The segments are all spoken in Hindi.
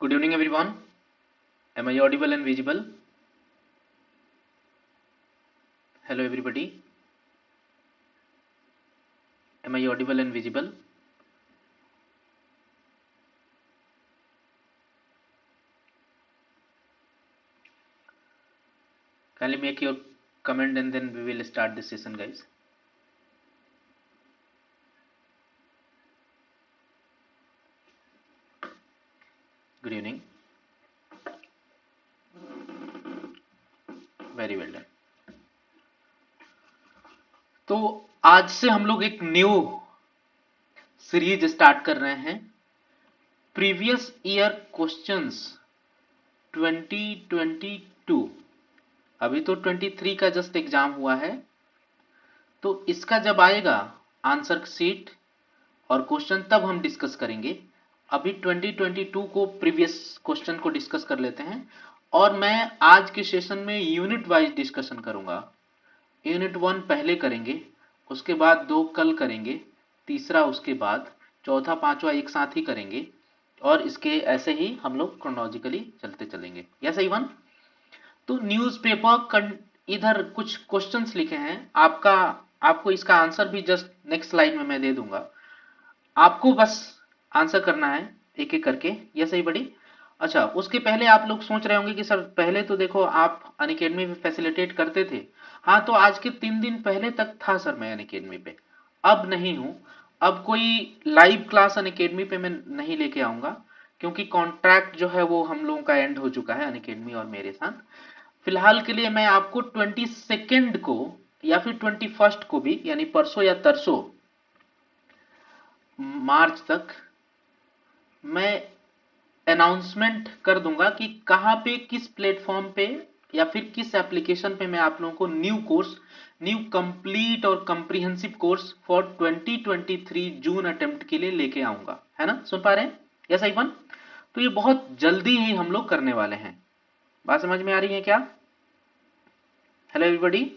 Good evening, everyone. Am I audible and visible? Hello, everybody. Am I audible and visible? Kindly make your comment and then we will start this session, guys. Good evening. Very well done. तो आज से हम लोग एक न्यू सीरीज स्टार्ट कर रहे हैं, प्रीवियस ईयर क्वेश्चंस 2022। अभी तो 23 का जस्ट एग्जाम हुआ है, तो इसका जब आएगा आंसर शीट और क्वेश्चन तब हम डिस्कस करेंगे। अभी 2022 को प्रीवियस क्वेश्चन को डिस्कस कर लेते हैं और मैं आज के सेशन में यूनिट वाइज डिस्कशन करूंगा। यूनिट 1 पहले करेंगे, उसके बाद 2 कल करेंगे, तीसरा उसके बाद, चौथा पांचवा एक साथ ही करेंगे और इसके ऐसे ही हम लोग क्रोनोलॉजिकली चलते चलेंगे। यस इवन, तो न्यूज़पेपर इधर कुछ क्वेश्चंस लिखे हैं, आपको इसका आंसर भी जस्ट नेक्स्ट स्लाइड में मैं दे दूंगा। आपको बस आंसर करना है एक एक करके। ये सही बड़ी अच्छा। उसके पहले आप लोग सोच रहे होंगे कि सर पहले तो देखो आप अनअकैडमी में फैसिलिटेट करते थे। हाँ, तो आज के 3 दिन पहले तक था सर मैं अनअकैडमी पे, अब नहीं हूं। अब कोई लाइव क्लास अनअकैडमी पे मैं नहीं लेके आऊंगा, क्योंकि कॉन्ट्रैक्ट जो है वो हम लोगों का एंड हो चुका है अनअकैडमी और मेरे साथ। फिलहाल के लिए मैं आपको 22 को या फिर 21 को भी, यानी परसों या तरसों मार्च तक मैं अनाउंसमेंट कर दूंगा कि कहां पे, किस प्लेटफॉर्म पे या फिर किस एप्लीकेशन पे मैं आप लोगों को न्यू कोर्स, न्यू कंप्लीट और comprehensive course for 2023 June attempt के लिए लेके आऊंगा। है ना, सुन पा रहे हैं? यस इवन, तो ये बहुत जल्दी ही हम लोग करने वाले हैं। बात समझ में आ रही है क्या? Hello everybody.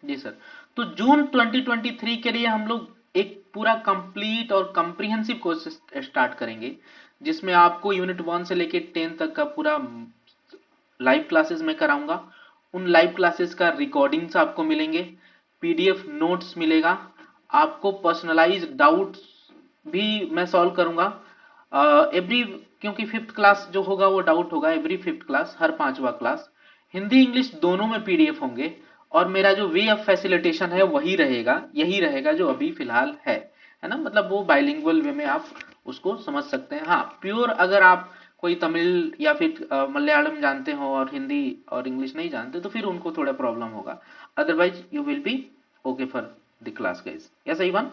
जी सर। तो जून 2023 के लिए हम लोग एक पूरा कंप्लीट और कंप्रीहेंसिव कोर्स स्टार्ट करेंगे, जिसमें आपको यूनिट 1 से लेके 10 तक का पूरा लाइव क्लासेस में कराऊंगा। उन लाइव क्लासेस का रिकॉर्डिंग्स आपको मिलेंगे, पीडीएफ नोट्स मिलेगा, आपको पर्सनलाइज्ड डाउट्स भी मैं सॉल्व करूंगा। एवरी, क्योंकि 5th क्लास जो होगा वो डाउट होगा एवरी 5th क्लास, हर 5वां क्लास। हिंदी इंग्लिश दोनों में पीडीएफ होंगे और मेरा जो वे ऑफ फैसिलिटेशन है वही रहेगा, यही रहेगा जो अभी फिलहाल है ना। मतलब वो बाइलिंगुअल वे में आप उसको समझ सकते हैं। हाँ, प्योर अगर आप कोई तमिल या फिर मलयालम जानते हो और हिंदी और इंग्लिश नहीं जानते तो फिर उनको थोड़ा प्रॉब्लम होगा। Otherwise you will be okay for the class guys. Yes even,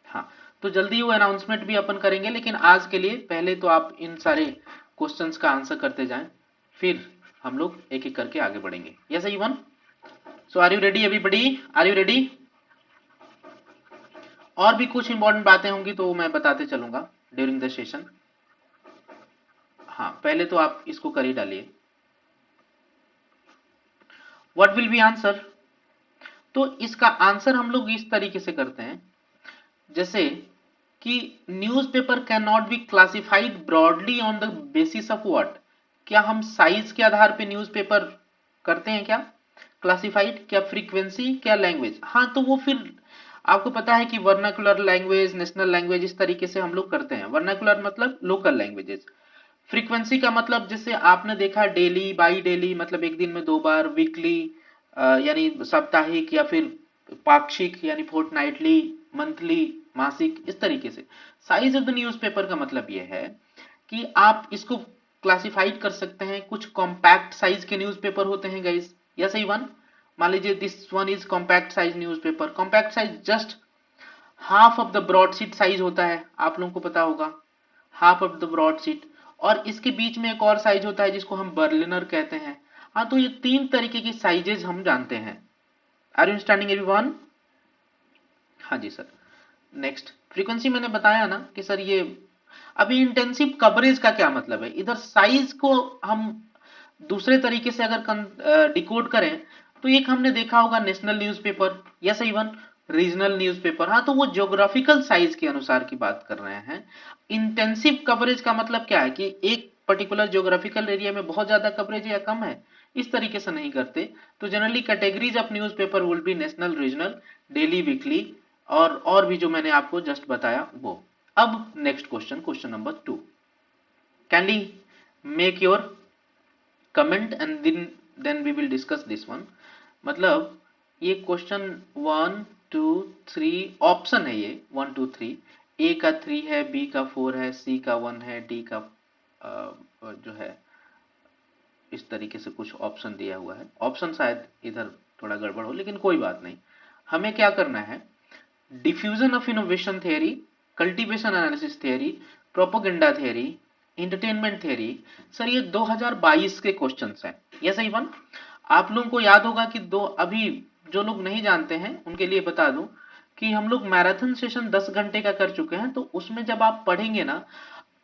हाँ। तो जल्दी वो अनाउंसमेंट भी अपन करेंगे, लेकिन आज के लिए पहले तो आप इन सारे क्वेश्चंस का आंसर करते जाएं, फिर हम लोग एक एक करके आगे बढ़ेंगे। Yes even, so are you ready everybody? Are you ready? और भी कुछ इंपॉर्टेंट बातें होंगी तो मैं बताते चलूंगा ड्यूरिंग द सेशन। हाँ, पहले तो आप इसको कर ही डालिए, व्हाट विल बी आंसर। तो इसका आंसर हम लोग इस तरीके से करते हैं, जैसे कि newspaper can not be classified broadly on the basis of what. क्या हम साइज के आधार पे न्यूज़पेपर करते हैं क्या क्लासिफाइड? क्या फ्रीक्वेंसी, क्या लैंग्वेज? हाँ, तो वो फिर आपको पता है कि वर्नाकुलर लैंग्वेज, नेशनल लैंग्वेज, इस तरीके से हम लोग करते हैं। वर्नाकुलर मतलब लोकल लैंग्वेजेस। फ्रीक्वेंसी का मतलब जैसे आपने देखा डेली, बाई डेली मतलब एक दिन में 2 बार, वीकली यानी साप्ताहिक, या फिर पाक्षिक यानी फोर्टनाइटली, मंथली मासिक, इस तरीके से। साइज ऑफ द न्यूज़पेपर का मतलब यह है कि आप इसको क्लासिफाइड कर सकते हैं। कुछ कॉम्पैक्ट साइज के न्यूज़पेपर होते हैं गाइस, या सही वन। मान लीजिए this one is compact size newspaper. Compact size just half of the broadsheet size होता है, आप लोगों को पता होगा, हाफ ऑफ द ब्रॉडशीट। और इसके बीच में एक और साइज होता है जिसको हम बर्लिनर कहते हैं। हाँ, तो ये 3 तरीके की साइजेज हम जानते हैं। Are you understanding everyone? हाँ जी सर। नेक्स्ट, फ्रीक्वेंसी मैंने बताया ना कि सर ये, अभी इंटेंसिव कवरेज का क्या मतलब है। इधर साइज को हम दूसरे तरीके से अगर डिकोड करें तो एक हमने देखा होगा national newspaper, yes even regional newspaper. हाँ, तो वो ज्योग्राफिकल साइज के अनुसार की बात कर रहे हैं। इंटेंसिव कवरेज का मतलब क्या है कि एक पर्टिकुलर ज्योग्राफिकल एरिया में बहुत ज्यादा कवरेज है या कम है, इस तरीके से नहीं करते। तो generally categories of newspaper will be national, regional, daily, weekly और भी जो मैंने आपको जस्ट बताया वो। अब next question, question number 2, kindly make your comment and then we will discuss this one। मतलब ये क्वेश्चन 1 2 3 ऑप्शन है, ये 1 2 3, ए का 3 है, बी का 4 है, सी का 1 है, डी का जो है इस तरीके से कुछ ऑप्शन दिया हुआ है। ऑप्शन शायद इधर थोड़ा गड़बड़ हो, लेकिन कोई बात नहीं। हमें क्या करना है, diffusion of innovation theory, cultivation analysis theory, propaganda theory, entertainment theory. Sir ये 2022 के क्वेश्चंस हैं, ये सही वन। आप लोगों को याद होगा कि दो, अभी जो लोग नहीं जानते हैं उनके लिए बता दूं कि हम लोग मैराथन सेशन 10 घंटे का कर चुके हैं। तो उसमें जब आप पढ़ेंगे ना,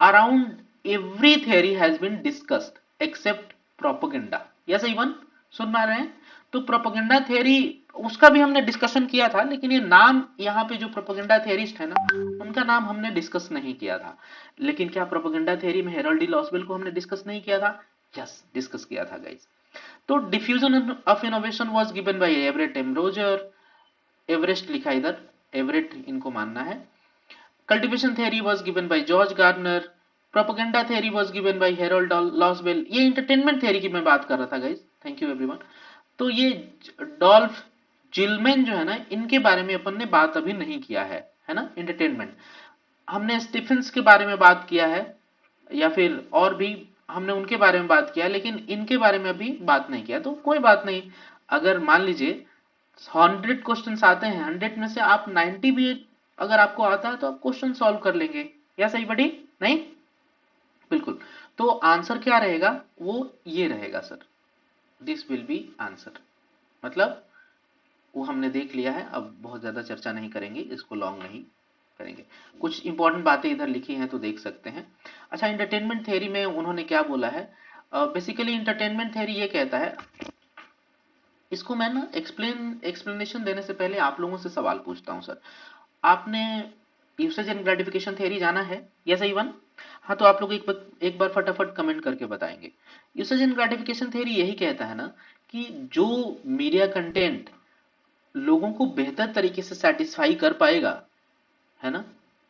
around every theory has been discussed except propaganda, yes even सुन पा रहे हैं। तो प्रोपोगेंडा थ्योरी उसका भी हमने डिस्कशन किया था, लेकिन ये नाम यहाँ पे जो प्रोपोगेंडा थ्योरिस्ट है ना, उनका नाम हमने डिस्कस नहीं किया था। लेकिन क्या प्रोपोगेंडा थ्योरी में हेरोल्ड डी लॉसवेल को हमने डिस्कस नहीं किया था? यस, डिस्कस किया था गाइस। तो diffusion of innovation was given by Everett M Roger, Everest लिखा इधर, एवरेट इनको मानना है। Cultivation theory was given by George Gardner, propaganda theory was given by Harold Lasswell. ये एंटरटेनमेंट थ्योरी की मैं बात कर रहा था गाइस, थैंक यू एवरीवन। तो ये डॉल्फ जिलमैन जो है ना, इनके बारे में अपन ने बात अभी नहीं किया है ना। एंटरटेनमेंट हमने स्टीफेंस के बारे में बात किया है, या फिर और भी हमने उनके बारे में बात किया, लेकिन इनके बारे में अभी बात नहीं किया। तो कोई बात नहीं, अगर मान लीजिए 100 क्वेश्चन आते हैं, 100 में से आप 90 भी अगर आपको आता है तो आप क्वेश्चन सॉल्व कर लेंगे, या सही बड़ी नहीं? बिल्कुल। तो आंसर क्या रहेगा, वो ये रहेगा sir, this will be answer. मतलब वो हमने देख लिया है, अब बहुत ज्यादा चर्चा नहीं करेंगे, इसको लॉन्ग नहीं करेंगे। कुछ इंपॉर्टेंट बातें इधर लिखी हैं तो देख सकते हैं। अच्छा, एंटरटेनमेंट थ्योरी में उन्होंने क्या बोला है, बेसिकली एंटरटेनमेंट थ्योरी ये कहता है, इसको मैं ना एक्सप्लेनेशन देने से पहले आप लोगों से सवाल पूछता हूं सर। आपने यूसेज एंड ग्रेटिफिकेशन थ्योरी जाना है, या सही वन? हाँ, तो आप लोग एक बार फटाफट कमेंट करके बताएंगे। यूसेज एंड ग्रेटिफिकेशन थ्योरी यही कहता है ना कि जो मीडिया कंटेंट लोगों को बेहतर तरीके से सेटिस्फाई कर पाएगा, है ना,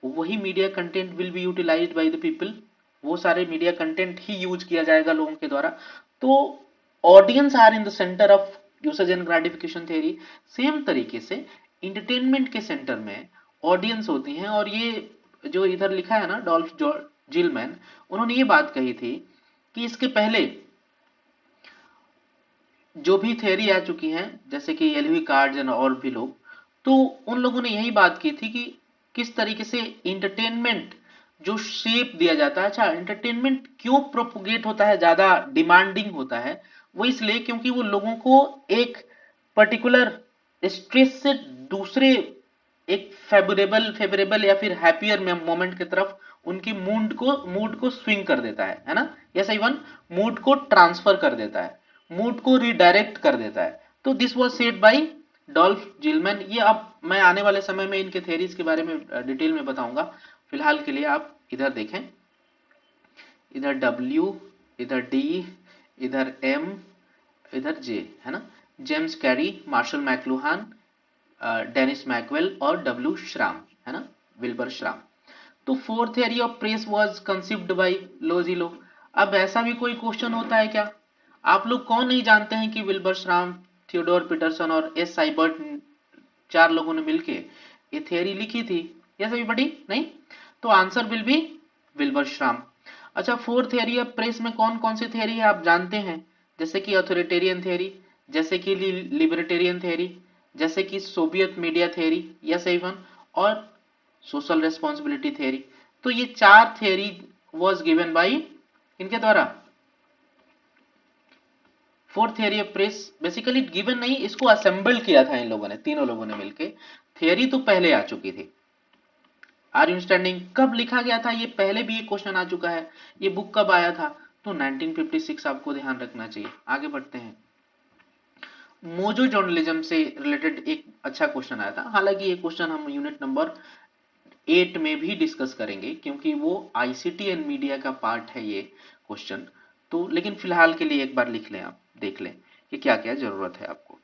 वही media content will be utilised by the people. वो सारे मीडिया कंटेंट ही यूज किया जाएगा लोगों के द्वारा। तो audience are in the centre of usage and gratification theory. Same तरीके से इंटरटेनमेंट के सेंटर में ऑडियंस होती हैं। और ये जो इधर लिखा है ना, डॉल्फ जिलमैन, उन्होंने ये बात कही थी कि इसके पहले जो भी थ्योरी आ चुकी हैं, जैसे कि एलवी कार्ड्स और भी लोग, तो उन लोगों ने यही बात की थी कि किस तरीके से इंटरटेनमेंट जो शेप दिया जाता है। अच्छा, इंटरटेनमेंट क्यों प्रोपोगेट होता है, ज्यादा डिमांडिंग होता है? वो इसलिए क्योंकि वो लोगों को एक पर्टिकुलर स्ट्रेस से दूसरे एक फेवरेबल या फिर हैप्पियर मोमेंट की तरफ उनकी मूड को स्विंग कर देता है ना, या इवन मूड को ट्रांसफर कर देता है, मूड को रिडायरेक्ट कर देता है। तो this was said by Dolf Zillmann. ये अब मैं आने वाले समय में इनके थ्योरीज के बारे में डिटेल में बताऊंगा। फिलहाल के लिए आप इधर देखें, इधर डब्ल्यू, इधर डी, इधर एम, इधर जे, है ना। James Carey, Marshall McLuhan, Dennis McQuail और डब्ल्यू श्राम, है ना, विल्बर श्राम। तो fourth theory of press was conceived by लोजिलो। अब ऐसा भी कोई क्वेश्चन होता है क्या? आप लोग कौन नहीं जानते हैं कि विल्बर श्राम, थियोडोर पीटरसन और एस साइबर्ट, चार लोगों ने मिलके ये थियरी लिखी थी? यस एवरीबॉडी, नहीं? तो आंसर विल बी विल्बर श्राम। अच्छा, फोर्थ थियरी ऑफ प्रेस में कौन कौन सी थियरी है आप जानते हैं? जैसे कि अथॉरिटेरियन थियरी, जैसे कि लिबर्टेरियन थियरी, जैसे कि Soviet media theory, yes even, और सोशल रेस्पॉन्सिबिलिटी थियरी। तो ये चार थियरी वाज गिवन बाय इनके द्वारा। Fourth theory of press basically given नहीं, इसको असेंबल किया था इन लोगों ने, तीनों लोगों ने मिलके। थियरी तो पहले आ चुकी थी। Are you understanding? कब लिखा गया था ये, पहले भी एक क्वेश्चन आ चुका है। ये बुक कब आया था? तो 1956 आपको ध्यान रखना चाहिए। आगे बढ़ते हैं। मोजो जर्नलिज्म से रिलेटेड एक अच्छा क्वेश्चन आया था। हालांकि ये क्वेश्चन हम यूनिट नंबर 8 में भी डिस्कस करेंगे, क्योंकि वो आईसीटी एंड मीडिया का पार्ट है ये क्वेश्चन। तो लेकिन फिलहाल के लिए एक बार लिख लें, आप देख लें कि क्या क्या जरूरत है आपको।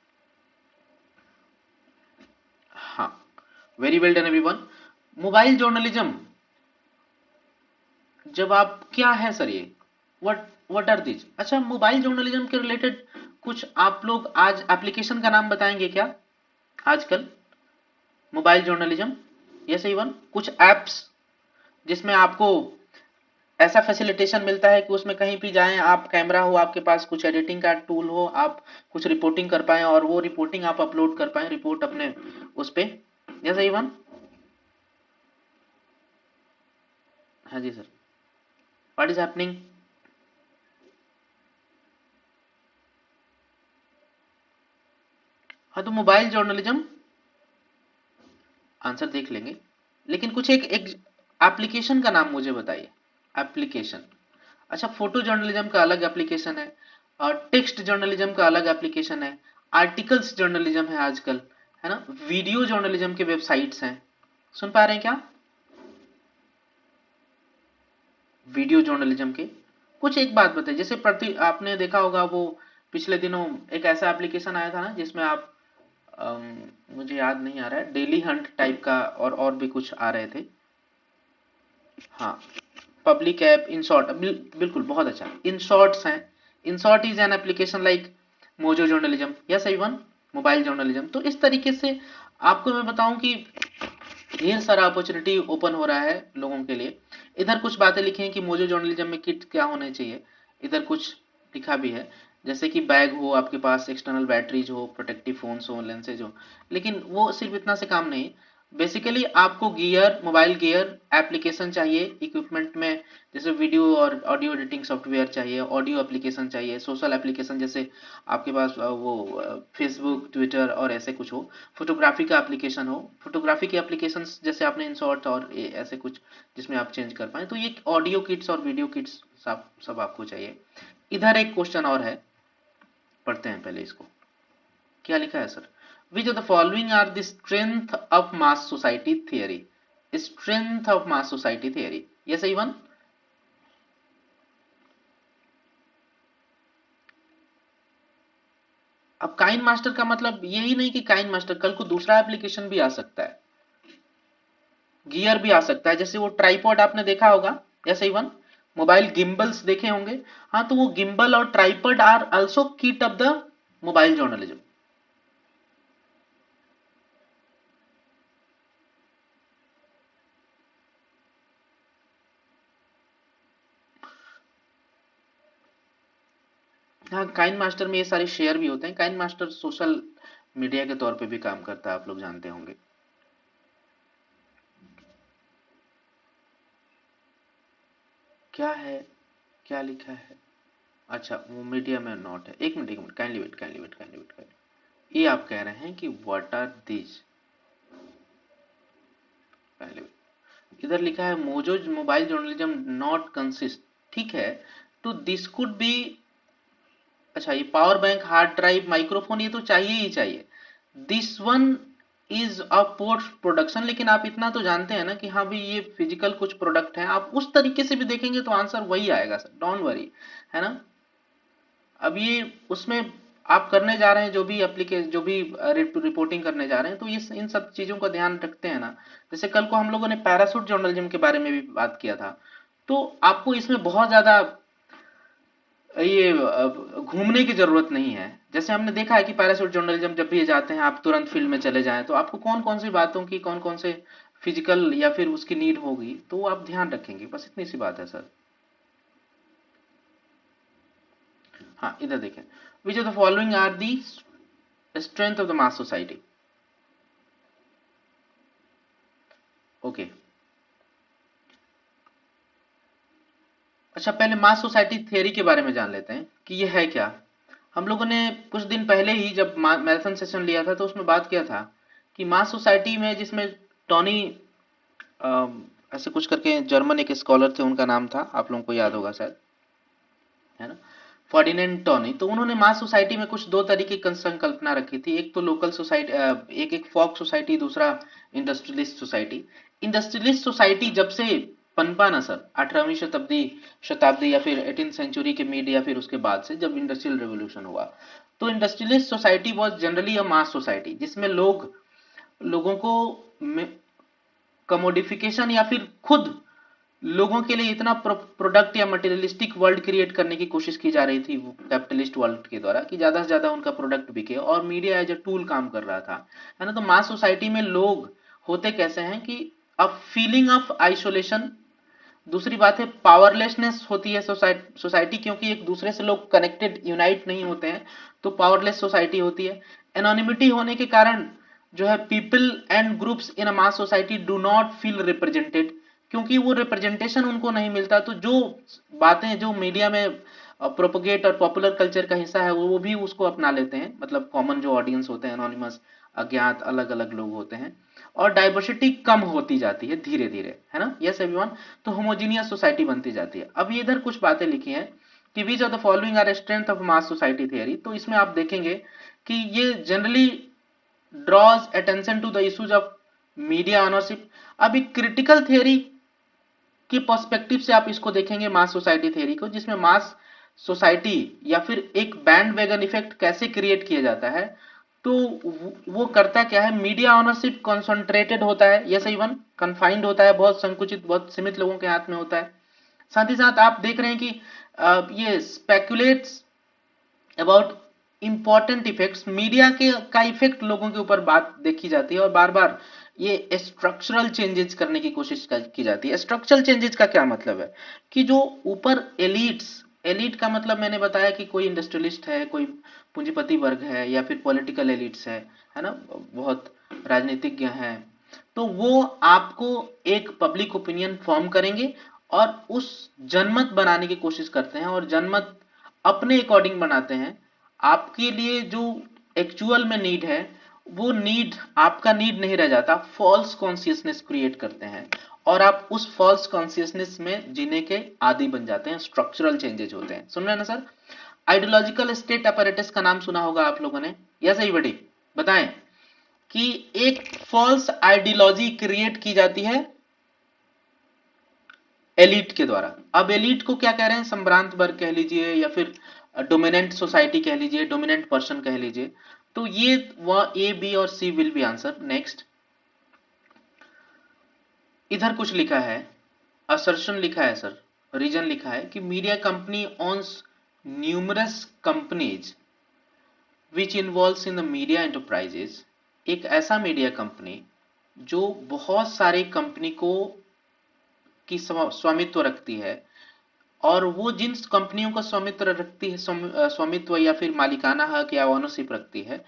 हाँ, very well done everyone. Mobile journalism, जब आप क्या है सर ये, व्हाट व्हाट आर दिस? अच्छा, मोबाइल जर्नलिज्म के रिलेटेड कुछ आप लोग आज एप्लीकेशन का नाम बताएंगे क्या आजकल? मोबाइल जर्नलिज्म, यस इवन कुछ एप्स जिसमें आपको ऐसा फैसिलिटेशन मिलता है कि उसमें कहीं भी जाएं आप, कैमरा हो आपके पास, कुछ एडिटिंग का टूल हो, आप कुछ रिपोर्टिंग कर पाए और वो रिपोर्टिंग आप अपलोड कर पाए, रिपोर्ट अपने उस पे, यस इवन। हाँ जी सर, व्हाट इज हैपनिंग? हाँ, तो मोबाइल जर्नलिज्म आंसर देख लेंगे, लेकिन कुछ एक एप्लीकेशन का नाम मुझे बताइए। एप्लीकेशन, अच्छा, फोटो जर्नलिज्म का अलग एप्लीकेशन है, और टेक्स्ट जर्नलिज्म का अलग एप्लीकेशन है, आर्टिकल्स जर्नलिज्म है आजकल, है ना, वीडियो जर्नलिज्म के वेबसाइट्स हैं, सुन पा रहे हैं क्या? वीडियो जर्नलिज्म के कुछ एक बात बताइए, जैसे प्रति आपने देखा होगा वो पिछले दिनों एक ऐसा एप्लीकेशन आया था ना जिसमें आप मुझे याद नहीं आ रहा है, डेली हंट टाइप का और भी कुछ आ रहे थे। हाँ, पब्लिक ऐप, इन शॉर्ट, बिल्कुल बहुत अच्छा, इन शॉर्ट्स हैं। In short is an application like mojo journalism, yes everyone, mobile journalism. तो इस तरीके से आपको मैं बताऊं कि ढेर सारा अपॉर्चुनिटी ओपन हो रहा है लोगों के लिए। इधर कुछ बातें लिखी हैं कि मोजो जर्नलिज्म में किट क्या होने चाहिए, इधर कुछ लिखा भी है, जैसे कि बैग हो आपके पास, एक्सटर्नल बैटरीज हो, प्रोटेक्टिव फोन्स हो, लेंसेज हो, लेकिन वो सिर्फ इतना से काम नहीं। बेसिकली आपको गियर, मोबाइल गियर एप्लीकेशन चाहिए इक्विपमेंट में, जैसे वीडियो और ऑडियो एडिटिंग सॉफ्टवेयर चाहिए, ऑडियो एप्लीकेशन चाहिए, सोशल एप्लीकेशन जैसे आपके पास वो फेसबुक, ट्विटर और ऐसे कुछ हो, फोटोग्राफी का एप्लीकेशन हो, फोटोग्राफी के एप्लीकेशन जैसे आपने इंसॉर्ट और ऐसे कुछ जिसमें आप चेंज कर पाए, तो ये ऑडियो किट्स और वीडियो किट्स सब आपको चाहिए। इधर एक क्वेश्चन और है, पढ़ते हैं पहले इसको, क्या लिखा है sir? Which of the following are the strength of mass society theory? Strength of mass society theory, ये सही वन। अब काइन मास्टर का मतलब यही नहीं कि काइन मास्टर, कल को दूसरा एप्लीकेशन भी आ सकता है, गियर भी आ सकता है, जैसे वो ट्राइपॉड आपने देखा होगा, या सही वन, मोबाइल गिम्बल्स देखे होंगे। हाँ, तो वो गिम्बल और tripod are also kit of the mobile journalism. हाँ, काइन मास्टर में ये सारे शेयर भी होते हैं, काइन मास्टर सोशल मीडिया के तौर पे भी काम करता है, आप लोग जानते होंगे। क्या है, क्या लिखा है? अच्छा, वो मीडिया में नॉट है, एक minute, kindly wait, kindly wait, kindly wait, kindly. ये आप कह रहे हैं कि what are this, kindly wait, इधर लिखा है mojo mobile journalism not consist, ठीक है, तो दिस कुड बी, अच्छा, ये power bank, hard drive, microphone, ये तो चाहिए ही चाहिए। This one is a post production, लेकिन आप इतना तो जानते हैं ना कि हाँ भाई ये फिजिकल कुछ प्रोडक्ट है, आप उस तरीके से भी देखेंगे तो आंसर वही आएगा सर, डोंट वरी, है ना। अब ये उसमें आप करने जा रहे हैं जो भी एप्लीकेशन, जो भी रिपोर्टिंग करने जा रहे हैं, तो ये इन सब चीजों का ध्यान रखते हैं ना। जैसे कल को हम लोगों ने पैरासूट जर्नलिज्म के बारे में भी बात किया था, तो आपको इसमें बहुत ज्यादा ये घूमने की जरूरत नहीं है। जैसे हमने देखा है कि पैरासूट जर्नलिज्म जब भी जाते हैं आप तुरंत फील्ड में चले जाएं, तो आपको कौन कौन सी बातों की, कौन कौन से फिजिकल या फिर उसकी नीड होगी, तो वो आप ध्यान रखेंगे, बस इतनी सी बात है सर। हाँ, इधर देखें, which of the following are the strength of the mass society. Okay, अच्छा, पहले मास सोसाइटी थियरी के बारे में जान लेते हैं कि ये है क्या। हम लोगों ने कुछ दिन पहले ही जब मैराथन सेशन लिया था तो उसमें बात किया था कि मास सोसाइटी में, जिसमें टॉनी ऐसे कुछ करके जर्मन एक स्कॉलर थे, उनका नाम था, आप लोगों को याद होगा शायद, है ना, फर्डिनेंड टोनी, तो उन्होंने मास सोसाइटी में कुछ दो तरीके की संकल्पना रखी थी। एक तो लोकल सोसाइटी, एक एक फॉक सोसाइटी, दूसरा इंडस्ट्रियलिस्ट सोसाइटी। इंडस्ट्रियलिस्ट सोसाइटी जब से पनपा ना सर, 18वीं शताब्दी शताब्दी या फिर 18th सेंचुरी के मिड या फिर उसके बाद से जब इंडस्ट्रियल रेवोल्यूशन हुआ, तो industrialist society was generally a mass society, जिसमें लोगों को कमोडिफिकेशन या फिर खुद लोगों के लिए इतना प्रोडक्ट या मटेरियलिस्टिक वर्ल्ड क्रिएट करने की कोशिश की जा रही थी कैपिटलिस्ट वर्ल्ड के द्वारा, कि ज्यादा से ज्यादा उनका प्रोडक्ट बिके, और मीडिया एज ए टूल काम कर रहा था, है ना। तो मास सोसाइटी में लोग होते कैसे हैं कि अ फीलिंग ऑफ आइसोलेशन, दूसरी बात है पावरलेसनेस होती है सोसाइटी, क्योंकि एक दूसरे से लोग कनेक्टेड यूनाइट नहीं होते हैं, तो पावरलेस सोसाइटी होती है। एनोनिमिटी होने के कारण जो है people and groups in a mass society do not feel represented, क्योंकि वो रिप्रेजेंटेशन उनको नहीं मिलता, तो जो बातें जो मीडिया में प्रोपोगेट और पॉपुलर कल्चर का हिस्सा है वो भी उसको अपना लेते हैं, मतलब कॉमन जो ऑडियंस होते हैं, एनोनिमस अज्ञात अलग अलग लोग होते हैं, और डाइवर्सिटी कम होती जाती है धीरे धीरे, है ना। Yes everyone. तो होमोजीनियस सोसाइटी बनती जाती है। अब ये इधर कुछ बातें लिखी हैं कि which of the following are strength of mass society theory, तो इसमें आप देखेंगे कि ये generally draws attention to the issues of media ownership. अब एक क्रिटिकल थियरी के पर्सपेक्टिव से आप इसको देखेंगे मास सोसाइटी थ्योरी को, जिसमें मास सोसाइटी या फिर एक बैंड वैगन इफेक्ट कैसे क्रिएट किया जाता है। तो वो करता क्या है, मीडिया ऑनरशिप कॉन्सेंट्रेटेड होता है, ये सही वन, कन्फाइंड होता है, बहुत संकुचित, बहुत सीमित लोगों के हाथ में होता है। साथ ही साथ आप देख रहे हैं कि ये स्पेकुलेट्स अबाउट इंपॉर्टेंट इफेक्ट्स, मीडिया के का इफेक्ट लोगों के ऊपर बात देखी जाती है, और बार बार ये स्ट्रक्चरल चेंजेस करने की कोशिश की जाती है। स्ट्रक्चरल चेंजेस का क्या मतलब है कि जो ऊपर एलिट्स, एलिट का मतलब मैंने बताया कि कोई इंडस्ट्रियलिस्ट है, कोई पूंजीपति वर्ग है, या फिर पॉलिटिकल एलिट्स है ना, बहुत राजनीतिज्ञ हैं, तो वो आपको एक पब्लिक ओपिनियन फॉर्म करेंगे और उस जनमत बनाने की कोशिश करते हैं, और जनमत अपने अकॉर्डिंग बनाते हैं। आपके लिए जो एक्चुअल में नीड है, वो नीड आपका नीड नहीं रह जाता, फॉल्स कॉन्शियसनेस क्रिएट करते हैं, और आप उस फॉल्स कॉन्शियसनेस में जीने के आदी बन जाते हैं, स्ट्रक्चरल चेंजेस होते हैं। सुन रहे हैं ना सर। आइडियोलॉजिकल स्टेट अपैरेटस का नाम सुना होगा आप लोगों ने, या सही बड़ी बताएं कि एक फॉल्स आइडियोलॉजी क्रिएट की जाती है एलिट के द्वारा। अब एलिट को क्या कह रहे हैं, संभ्रांत वर्ग कह लीजिए, या फिर डोमिनेंट सोसाइटी कह लीजिए, डोमिनेंट पर्सन कह लीजिए। तो ये वह ए बी और सी विल बी आंसर। नेक्स्ट, इधर कुछ लिखा है, असर्शन लिखा है सर, रीजन लिखा है कि media company ons numerous companies which involves in the media enterprises. एक ऐसा मीडिया कंपनी जो बहुत सारी कंपनी को की स्वामित्व रखती है, और वो जिन कंपनियों का स्वामित्व रखती है, स्वामित्व या फिर मालिकाना हक या ओनरशिप रखती है,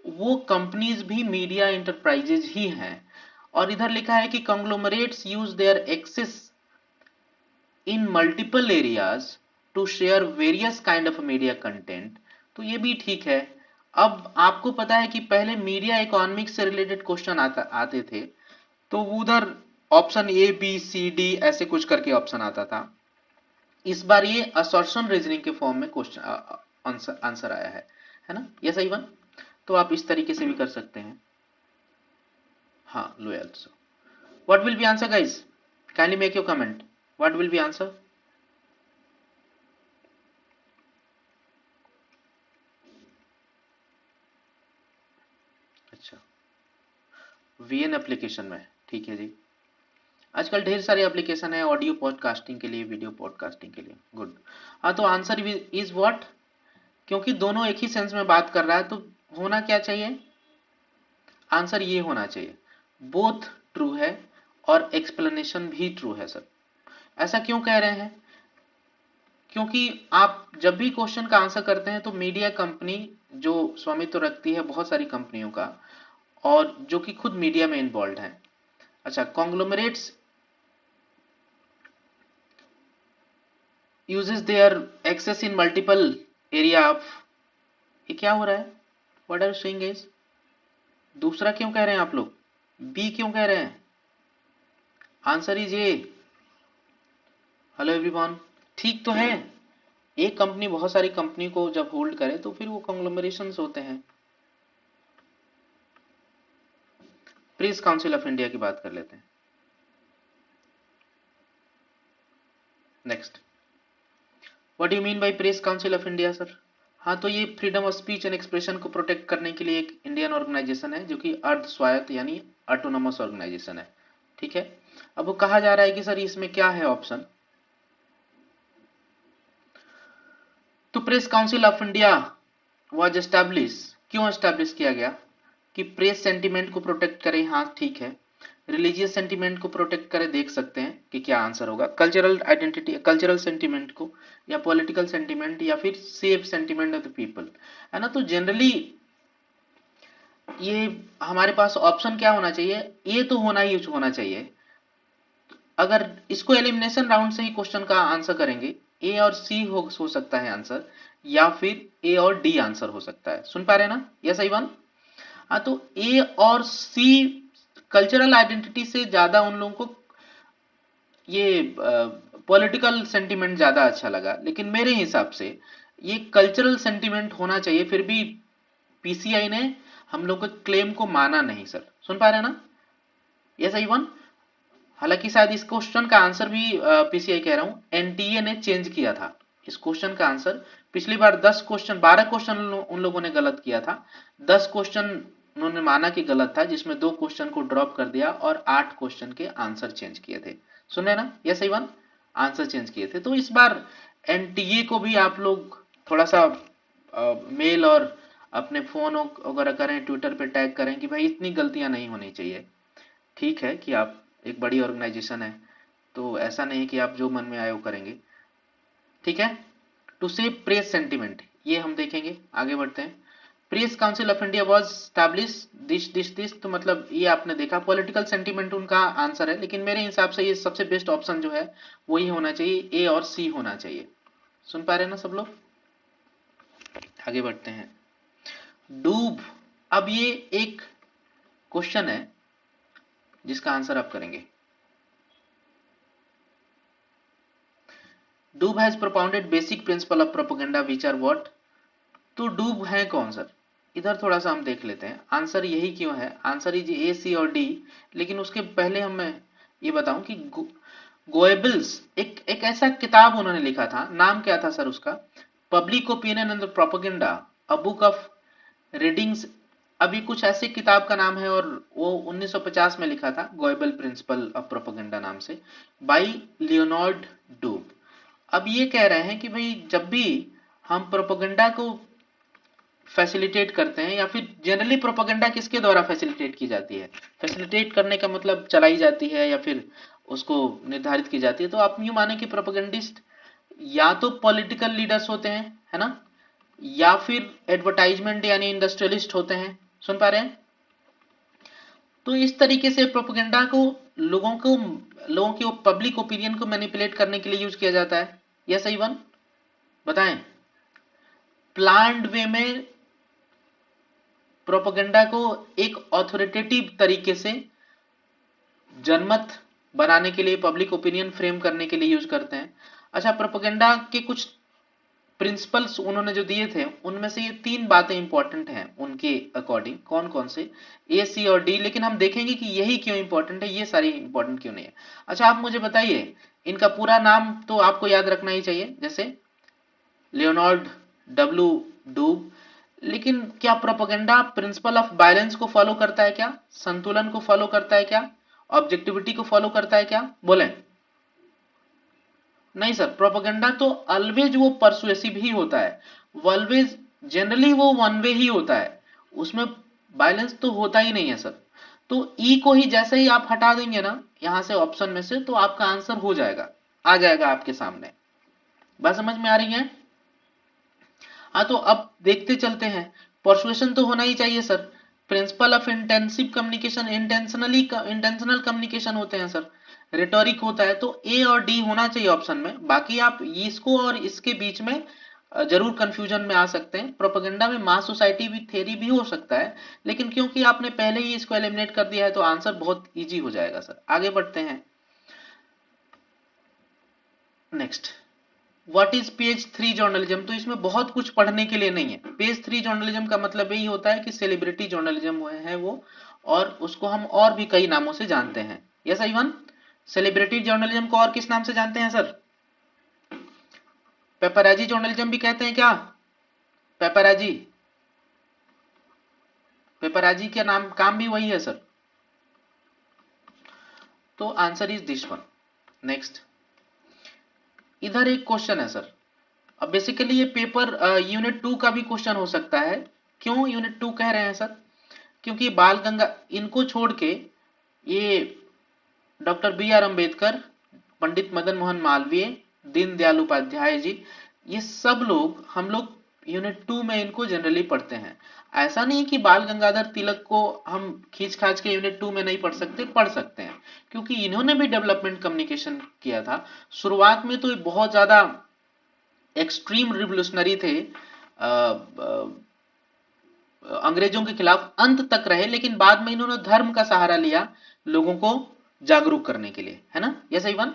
वो कंपनीज भी मीडिया इंटरप्राइजेज ही हैं। और इधर लिखा है कि conglomerates use their access in multiple areas to share various kind of media content. तो ये भी ठीक है। अब आपको पता है कि पहले मीडिया इकोनॉमिक्स से रिलेटेड क्वेश्चन आते थे, तो उधर option A B C D ऐसे कुछ करके ऑप्शन आता था। इस बार ये असर्शन रीजनिंग के फॉर्म में क्वेश्चन आंसर आया है ना, ये सही वन। तो आप इस तरीके से भी कर सकते हैं। हाँ, low also. What will be answer guys, kindly make your comment, what will be answer. अच्छा, वीएन एप्लीकेशन में, ठीक है जी। आजकल ढेर सारे एप्लीकेशन है ऑडियो पॉडकास्टिंग के लिए, वीडियो पॉडकास्टिंग के लिए, गुड। हाँ, तो आंसर इज व्हाट, क्योंकि दोनों एक ही सेंस में बात कर रहा है, तो होना क्या चाहिए, आंसर ये होना चाहिए, बोथ ट्रू है और एक्सप्लेनेशन भी ट्रू है सर। ऐसा क्यों कह रहे हैं, क्योंकि आप जब भी क्वेश्चन का आंसर करते हैं तो मीडिया कंपनी जो स्वामित्व रखती है बहुत सारी कंपनियों का, और जो कि खुद मीडिया में इन्वॉल्व है। अच्छा, conglomerates uses their access in multiple area of, ये क्या हो रहा है, what are you saying guys, दूसरा क्यों कह रहे हैं आप लोग, बी क्यों कह रहे हैं, answer is a. Hello everyone, ठीक तो है, एक कंपनी बहुत सारी कंपनी को जब होल्ड करे तो फिर वो कॉन्ग्लोमरेशंस होते हैं। प्रेस काउंसिल ऑफ इंडिया की बात कर लेते हैं। Next, what do mean by press council of India sir? हाँ, तो ये freedom of speech and expression को प्रोटेक्ट करने के लिए एक इंडियन ऑर्गेनाइजेशन है जो कि अर्ध स्वायत्त यानी ऑटोनोमस ऑर्गेनाइजेशन है। ठीक है, अब वो कहा जा रहा है कि सर इसमें क्या है ऑप्शन। तो press council of India was establish, क्यों एस्टैब्लिश किया गया कि प्रेस सेंटिमेंट को प्रोटेक्ट करे। हाँ ठीक है, रिलीजियस सेंटिमेंट को प्रोटेक्ट करे, देख सकते हैं कि क्या आंसर होगा। कल्चरल आइडेंटिटी, कल्चरल सेंटिमेंट को, या पॉलिटिकल सेंटिमेंट, या फिर safe sentiment of the people, है ना। तो जनरली ये हमारे पास ऑप्शन क्या होना चाहिए, ए तो होना ही होना चाहिए। अगर इसको एलिमिनेशन राउंड से ही क्वेश्चन का आंसर करेंगे, ए और सी हो सकता है आंसर, या फिर ए और डी आंसर हो सकता है। सुन पा रहे हैं ना? Yes I one. हाँ, तो ए और सी कल्चरल आइडेंटिटी से ज्यादा उन लोगों को ये पॉलिटिकल सेंटिमेंट ज्यादा अच्छा लगा, लेकिन मेरे हिसाब से ये कल्चरल सेंटिमेंट होना चाहिए। फिर भी पीसीआई ने हम लोग के क्लेम को माना नहीं सर। सुन पा रहे हैं ना? Yes I one. हालांकि शायद इस क्वेश्चन का आंसर भी पीसीआई कह रहा हूं, एनटीए ने चेंज किया था इस क्वेश्चन का आंसर। पिछली बार 10 क्वेश्चन 12 क्वेश्चन उन लोगों ने गलत किया था, 10 क्वेश्चन उन्होंने माना कि गलत था, जिसमें 2 क्वेश्चन को ड्रॉप कर दिया और 8 क्वेश्चन के आंसर चेंज किए थे। सुन रहे ना? Yes I one, answer change किए थे। तो इस बार एनटीए को भी आप लोग थोड़ा सा मेल और अपने फोन वगैरह करें, ट्विटर पे टैग करें कि भाई इतनी गलतियां नहीं होनी चाहिए। ठीक है कि आप एक बड़ी ऑर्गेनाइजेशन है, तो ऐसा नहीं कि आप जो मन में आए वो करेंगे। ठीक है, टू सेव प्रेस सेंटिमेंट, ये हम देखेंगे। आगे बढ़ते हैं। Press council of India was establish this, तो मतलब ये आपने देखा पॉलिटिकल सेंटिमेंट उनका आंसर है, लेकिन मेरे हिसाब से ये सबसे बेस्ट ऑप्शन जो है वही होना चाहिए, ए और सी होना चाहिए। सुन पा रहे हैं ना सब लोग? आगे बढ़ते हैं। डूब, अब ये एक क्वेश्चन है जिसका आंसर आप करेंगे। Doob has propounded basic principle of propaganda which are what. तो डूब है कौन सर? इधर थोड़ा सा हम देख लेते हैं आंसर यही क्यों है। आंसर इज ए, सी और डी। लेकिन उसके पहले हम मैं ये बताऊं कि गोएबल्स एक ऐसा किताब उन्होंने लिखा था, नाम क्या था सर उसका? Public opinion and propaganda, a book of readings. अभी कुछ ऐसे किताब का नाम है, और वो 1950 में लिखा था, गोएबल प्रिंसिपल ऑफ प्रोपेगेंडा नाम से, बाय लियोनार्ड डूब। अब ये कह रहे हैं कि भाई जब भी हम प्रोपेगेंडा को फैसिलिटेट करते हैं, या फिर जनरली प्रोपेगेंडा किसके द्वारा फैसिलिटेट की जाती है? फैसिलिटेट करने का मतलब चलाई जाती है या फिर उसको निर्धारित की जाती है। तो आप यूं माने कि प्रोपेगेंडिस्ट या तो पॉलिटिकल लीडर्स होते हैं, है ना, या फिर एडवर्टाइजमेंट यानी इंडस्ट्रियलिस्ट होते हैं। सुन पा रहे हैं? तो इस तरीके से प्रोपेगेंडा को लोगों की पब्लिक ओपिनियन को मैनिपुलेट करने के लिए यूज किया जाता है। यह सही वन बताएं। प्लान्ड वे में प्रोपेगेंडा को एक ऑथोरिटेटिव तरीके से जनमत बनाने के लिए, पब्लिक ओपिनियन फ्रेम करने के लिए यूज करते हैं। अच्छा, प्रोपेगेंडा के कुछ प्रिंसिपल्स उन्होंने जो दिए थे, उनमें से ये 3 बातें इंपॉर्टेंट हैं उनके अकॉर्डिंग। कौन कौन से? ए, सी और डी। लेकिन हम देखेंगे कि यही क्यों इंपॉर्टेंट है, ये सारी इंपॉर्टेंट क्यों नहीं है। अच्छा, आप मुझे बताइए, इनका पूरा नाम तो आपको याद रखना ही चाहिए, जैसे लियोनार्ड डब्ल्यू डूब। लेकिन क्या प्रोपेगेंडा प्रिंसिपल ऑफ बैलेंस को फॉलो करता है क्या? संतुलन को फॉलो करता है क्या? ऑब्जेक्टिविटी को फॉलो करता है क्या? बोले। नहीं सर, प्रोपेगेंडा तो ऑलवेज वो परसुएसिव ही होता है, ऑलवेज जनरली वो वन वे ही होता है, उसमें बैलेंस तो होता ही नहीं है सर। तो ई को ही जैसे ही आप हटा देंगे ना यहां से ऑप्शन में से, तो आपका आंसर हो जाएगा, आ जाएगा आपके सामने। बात समझ में आ रही है? हाँ, तो अब देखते चलते हैं। परसुएशन तो होना ही चाहिए sir. Principle of intensive communication, intentional communication होते हैं सर, रिटोरिक होता है। तो ए और डी होना चाहिए ऑप्शन में। बाकी आप इसको और इसके बीच में जरूर कंफ्यूजन में आ सकते हैं। प्रोपेगेंडा में मास सोसाइटी भी थ्योरी भी हो सकता है, लेकिन क्योंकि आपने पहले ही इसको एलिमिनेट कर दिया है तो आंसर बहुत इजी हो जाएगा सर। आगे बढ़ते हैं। Next, what is page 3 journalism? तो इसमें बहुत कुछ पढ़ने के लिए नहीं है। पेज 3 जर्नलिज्म का मतलब यही होता है कि सेलिब्रिटी जर्नलिज्म है वो, और उसको हम और भी कई नामों से जानते हैं। यस इवन, सेलिब्रिटी जर्नलिज्म को और किस नाम से जानते हैं सर? पेपराजी जर्नलिज्म भी कहते हैं क्या? पेपराजी, पेपराजी का नाम काम भी वही है सर। तो answer is this one. Next, इधर एक क्वेश्चन है सर। अब बेसिकली ये पेपर यूनिट 2 का भी क्वेश्चन हो सकता है। क्यों यूनिट 2 कह रहे हैं सर? क्योंकि बाल गंगा इनको छोड़ के ये doctor B are Ambedkar, Pandit Madan Mohan Malviya, Deendayal Upadhyay ji, ये सब लोग हम लोग यूनिट 2 में इनको जनरली पढ़ते हैं। ऐसा नहीं कि बाल गंगाधर तिलक को हम खींच खाच के यूनिट 2 में नहीं पढ़ सकते, पढ़ सकते हैं, क्योंकि इन्होंने भी डेवलपमेंट कम्युनिकेशन किया था। शुरुआत में तो ये बहुत ज्यादा एक्सट्रीम रिवोल्यूशनरी थे, अंग्रेजों के खिलाफ अंत तक रहे, लेकिन बाद में इन्होंने धर्म का सहारा लिया लोगों को जागरूक करने के लिए, है ना? यस इवन,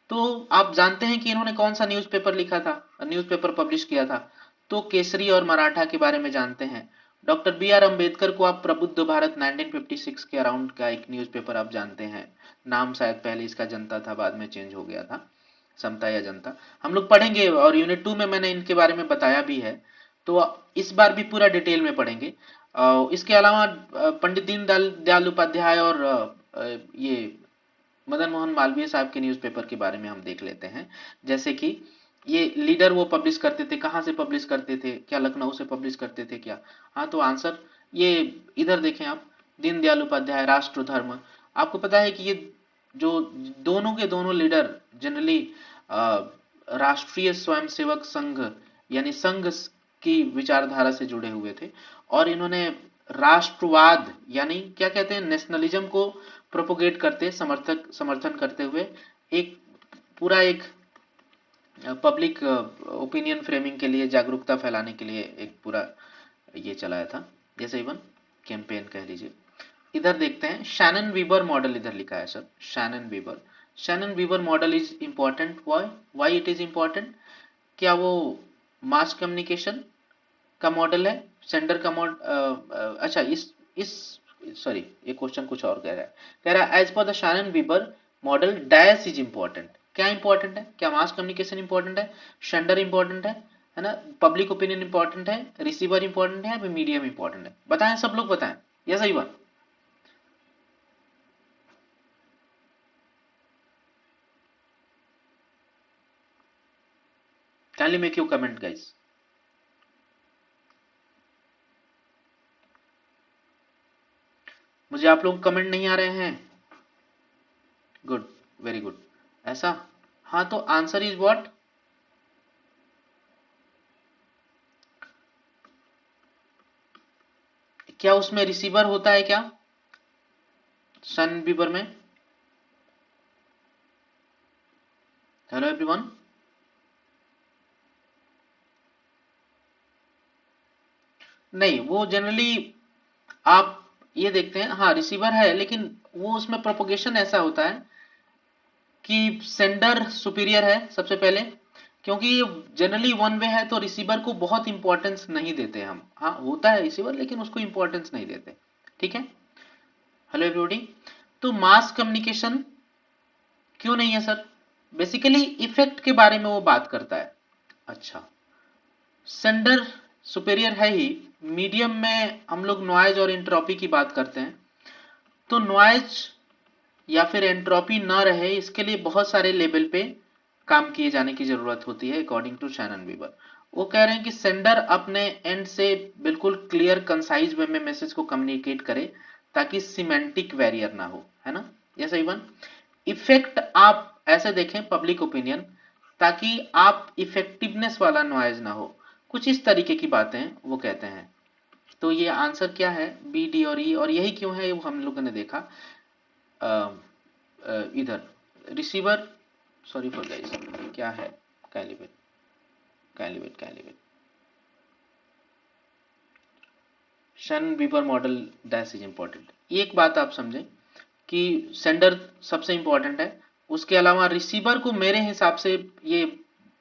तो आप जानते हैं कि इन्होंने कौन सा न्यूज़पेपर लिखा था, न्यूज़पेपर पब्लिश किया था? तो केसरी और मराठा के बारे में जानते हैं। डॉक्टर बी आर अंबेडकर को आप प्रबुद्ध भारत 1956 के अराउंड का एक न्यूज़पेपर आप जानते हैं। नाम शायद पहले इसका जनता था, बाद में चेंज हो गया था, समता या जनता। हम लोग पढ़ेंगे, और यूनिट 2 में मैंने इनके बारे में बताया भी है, तो इस बार भी पूरा डिटेल में पढ़ेंगे। इसके अलावा पंडित दीनदयाल उपाध्याय और ये मदन मोहन मालवीय साहब के न्यूज़पेपर के बारे में हम देख लेते हैं। जैसे कि ये लीडर वो पब्लिश करते थे, कहाँ से पब्लिश करते थे? क्या लखनऊ से पब्लिश करते थे क्या? हाँ, तो आंसर ये इधर देखें आप, दीनदयाल उपाध्याय, राष्ट्र धर्म। आपको पता है कि ये जो दोनों के दोनों लीडर जनरली राष्ट्रीय स्वयंसेवक संघ यानी संघ की विचारधारा से जुड़े हुए थे, और इन्होंने राष्ट्रवाद यानी क्या कहते हैं, नेशनलिज्म को प्रोपोगेट करते, समर्थन करते हुए एक पूरा एक पब्लिक ओपिनियन फ्रेमिंग के लिए, जागरूकता फैलाने के लिए एक पूरा ये चलाया था, जैसे इवन कैंपेन कह लीजिए। इधर देखते हैं, शैनन वीबर मॉडल इधर लिखा है sir, Shannon वीबर। Shannon Weaver model is important, why it is important? क्या वो मास कम्युनिकेशन का मॉडल है, सेंडर का मॉडल? अच्छा, इस सॉरी, ये क्वेश्चन कुछ और कह रहा है। कह रहा है as per the Shannon Weaver model dash is important. क्या इंपॉर्टेंट है? क्या मास कम्युनिकेशन इंपॉर्टेंट है, सेंडर इंपॉर्टेंट है ना, पब्लिक ओपिनियन इंपॉर्टेंट है, रिसीवर इंपॉर्टेंट है, या मीडियम इंपॉर्टेंट है? बताएं, सब लोग बताएं, ये सही बात। Kindly make you comment guys. मुझे आप लोग कमेंट नहीं आ रहे हैं। Good, very good. ऐसा? हाँ, तो आंसर इज व्हाट? क्या उसमें रिसीवर होता है क्या सन बीबर में? Hello everyone. नहीं, वो जनरली आप ये देखते हैं, हाँ रिसीवर है, लेकिन वो उसमें प्रोपोगेशन ऐसा होता है कि सेंडर सुपीरियर है सबसे पहले, क्योंकि जनरली वन वे है, तो रिसीवर को बहुत इंपॉर्टेंस नहीं देते हम। हाँ, होता है रिसीवर, लेकिन उसको इंपॉर्टेंस नहीं देते। ठीक है, हेलो एवरीबॉडी। तो मास कम्युनिकेशन क्यों नहीं है सर? बेसिकली इफेक्ट के बारे में वो बात करता है। अच्छा, सेंडर सुपेरियर है ही, मीडियम में हम लोग नॉइज और एंट्रोपी की बात करते हैं। तो नॉइज या फिर एंट्रोपी ना रहे, इसके लिए बहुत सारे लेवल पे काम किए जाने की जरूरत होती है, अकॉर्डिंग टू शैनन वीवर। वो कह रहे हैं कि सेंडर अपने एंड से बिल्कुल क्लियर कंसाइज वे में मैसेज को कम्युनिकेट करे, ताकि सिमेंटिक बैरियर ना हो, है ना? जैसे इवन इफेक्ट आप ऐसे देखें, पब्लिक ओपिनियन, ताकि आप इफेक्टिवनेस वाला नॉइज ना हो, कुछ इस तरीके की बातें वो कहते हैं। तो ये आंसर क्या है, बी, डी और ई। और यही क्यों है वो हम लोगों ने देखा इधर रिसीवर, सॉरी फॉर गाइस, क्या है, कैलिब्रेट, कैलिब्रेट, कैलिब्रेट, शन Bieber model dash is important. एक बात आप समझें कि सेंडर सबसे इंपॉर्टेंट है, उसके अलावा रिसीवर को मेरे हिसाब से ये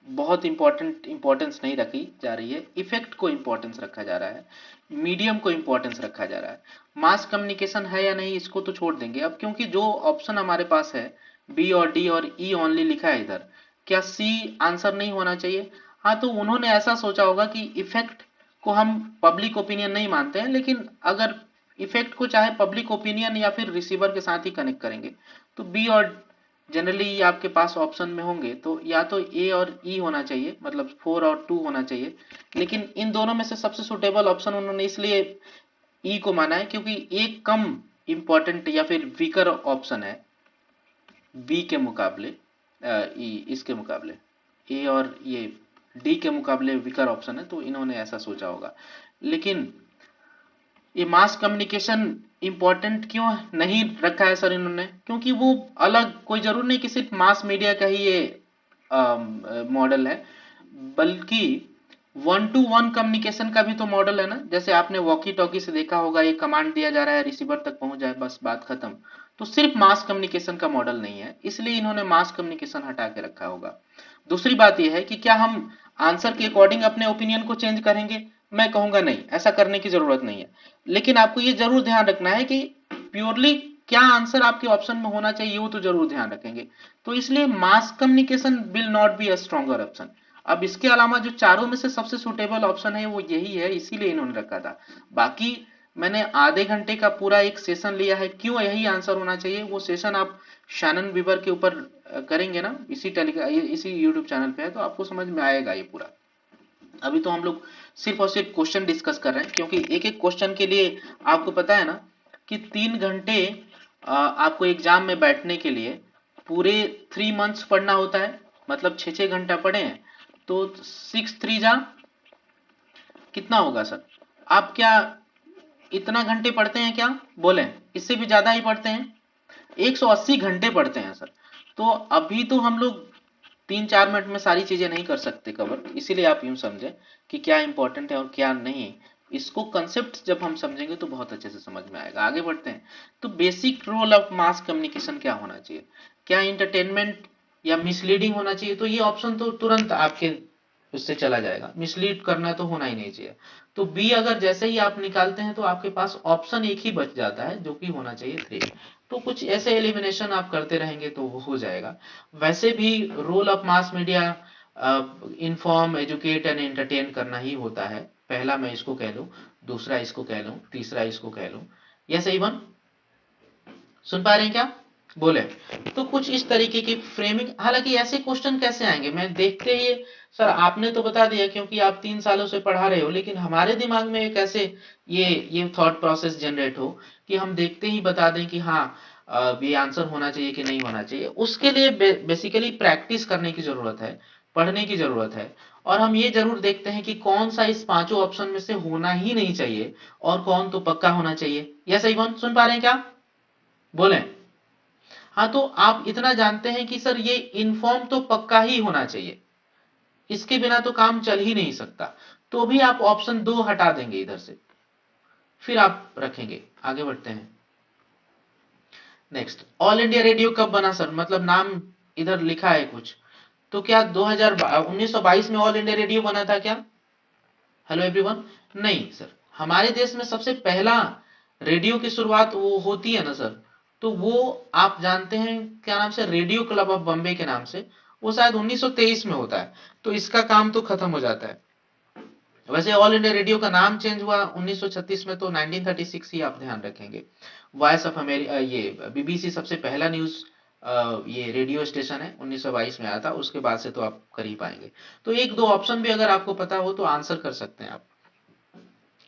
बहुत इंपॉर्टेंस नहीं रखी जा रही है, इफेक्ट को इंपॉर्टेंस रखा जा रहा है, मीडियम को इंपॉर्टेंस रखा जा रहा है। मास कम्युनिकेशन है या नहीं इसको तो छोड़ देंगे अब, क्योंकि जो ऑप्शन हमारे पास है बी और डी और ई ओनली लिखा है इधर, क्या सी आंसर नहीं होना चाहिए? हाँ, तो उन्होंने ऐसा सोचा होगा कि इफेक्ट को हम पब्लिक ओपिनियन नहीं मानते हैं, लेकिन अगर इफेक्ट को चाहे पब्लिक ओपिनियन या फिर रिसीवर के साथ ही कनेक्ट करेंगे, तो बी और जनरली ये आपके पास ऑप्शन में होंगे, तो या तो ए और ई होना चाहिए, मतलब 4 और 2 होना चाहिए। लेकिन इन दोनों में से सबसे सुटेबल ऑप्शन उन्होंने इसलिए ई को माना है क्योंकि एक कम इंपॉर्टेंट या फिर वीकर ऑप्शन है बी के मुकाबले, ई इसके मुकाबले, ए और ये डी के मुकाबले वीकर ऑप्शन है, तो इन्होंने ऐसा सोचा होगा। लेकिन ये मास कम्युनिकेशन इंपॉर्टेंट क्यों नहीं रखा है सर इन्होंने? क्योंकि वो अलग, कोई जरूर नहीं कि सिर्फ मास मीडिया का ही ये मॉडल है, बल्कि वन टू वन कम्युनिकेशन का भी तो मॉडल है ना। जैसे आपने वॉकी टॉकी से देखा होगा, ये कमांड दिया जा रहा है, रिसीवर तक पहुंच जाए, बस बात खत्म। तो सिर्फ मास कम्युनिकेशन का मॉडल नहीं है, इसलिए इन्होंने मास कम्युनिकेशन हटा के रखा होगा। दूसरी बात यह है कि क्या हम आंसर के अकॉर्डिंग अपने ओपिनियन को चेंज करेंगे? मैं कहूंगा नहीं, ऐसा करने की जरूरत नहीं है। लेकिन आपको ये जरूर ध्यान रखना है कि प्योरली क्या आंसर आपके ऑप्शन में होना चाहिए, वो तो जरूर ध्यान रखेंगे। तो इसलिए mass communication will not be a stronger option. अब इसके अलावा जो चारों में से सबसे सुटेबल ऑप्शन है वो यही है, इसीलिए इन्होंने रखा था। बाकी मैंने आधे घंटे का पूरा एक सेशन लिया है क्यों यही आंसर होना चाहिए, वो सेशन आप शैनन बीबर के ऊपर करेंगे ना, इसी यूट्यूब चैनल पे है, तो आपको समझ में आएगा ये पूरा। अभी तो हम लोग सिर्फ और सिर्फ क्वेश्चन डिस्कस कर रहे हैं, क्योंकि एक एक क्वेश्चन के लिए आपको पता है ना कि 3 घंटे आपको एग्जाम में बैठने के लिए पूरे 3 मंथ्स पढ़ना होता है, मतलब 6-6 घंटा पढ़े हैं, तो 6 3 जा कितना होगा सर? आप क्या इतना घंटे पढ़ते हैं क्या? बोले, इससे भी ज्यादा ही पढ़ते हैं, 180 घंटे पढ़ते हैं सर। तो अभी तो हम लोग 3-4 मिनट में सारी चीजें नहीं कर सकते कवर, इसीलिए आप यूं समझें कि क्या इंपॉर्टेंट है और क्या नहीं। इसको कंसेप्ट जब हम समझेंगे तो बहुत अच्छे से समझ में आएगा। आगे बढ़ते हैं। तो basic role of mass communication क्या होना चाहिए? क्या इंटरटेनमेंट या मिसलीडिंग होना चाहिए? तो ये ऑप्शन तो तुरंत आपके उससे चला जाएगा, मिसलीड करना तो होना ही नहीं चाहिए। तो बी अगर जैसे ही आप निकालते हैं तो आपके पास ऑप्शन एक ही बच जाता है, जो कि होना चाहिए 3। तो कुछ ऐसे एलिमिनेशन आप करते रहेंगे तो वो हो जाएगा। वैसे भी role of mass media inform, educate and entertain करना ही होता है। पहला मैं इसको कह लूं, दूसरा इसको कह लूं, तीसरा इसको कह लूं। यह सही बन सुन पा रहे हैं क्या? बोले। तो कुछ इस तरीके की फ्रेमिंग, हालांकि ऐसे क्वेश्चन कैसे आएंगे मैं देखते ही, सर आपने तो बता दिया क्योंकि आप 3 सालों से पढ़ा रहे हो, लेकिन हमारे दिमाग में कैसे ये थॉट प्रोसेस जनरेट हो कि हम देखते ही बता दें कि हाँ ये आंसर होना चाहिए कि नहीं होना चाहिए। उसके लिए बेसिकली प्रैक्टिस करने की जरूरत है, पढ़ने की जरूरत है। और हम ये जरूर देखते हैं कि कौन सा इस पांचों ऑप्शन में से होना ही नहीं चाहिए और कौन तो पक्का होना चाहिए। यह सही कौन सुन पा रहे हैं क्या? बोले। हाँ, तो आप इतना जानते हैं कि सर ये इन्फॉर्म तो पक्का ही होना चाहिए, इसके बिना तो काम चल ही नहीं सकता। तो भी आप ऑप्शन 2 हटा देंगे इधर से, फिर आप रखेंगे। आगे बढ़ते हैं। नेक्स्ट, ऑल इंडिया रेडियो कब बना सर? मतलब नाम इधर लिखा है कुछ, तो क्या 1922 में ऑल इंडिया रेडियो बना था क्या? Hello everyone. नहीं सर, हमारे देश में सबसे पहला रेडियो की शुरुआत वो होती है ना सर, तो वो आप जानते हैं क्या नाम से, रेडियो क्लब ऑफ बॉम्बे के नाम से, वो शायद 1923 में होता है, तो इसका काम तो खत्म हो जाता है। वैसे ऑल इंडिया रेडियो का नाम चेंज हुआ 1936 में, तो 1936 ही आप ध्यान रखेंगे। वॉइस ऑफ अमेरिका, ये बीबीसी सबसे पहला न्यूज ये रेडियो स्टेशन है, 1922 में आया था, उसके बाद से तो आप कर ही पाएंगे। तो एक दो ऑप्शन भी अगर आपको पता हो तो आंसर कर सकते हैं आप।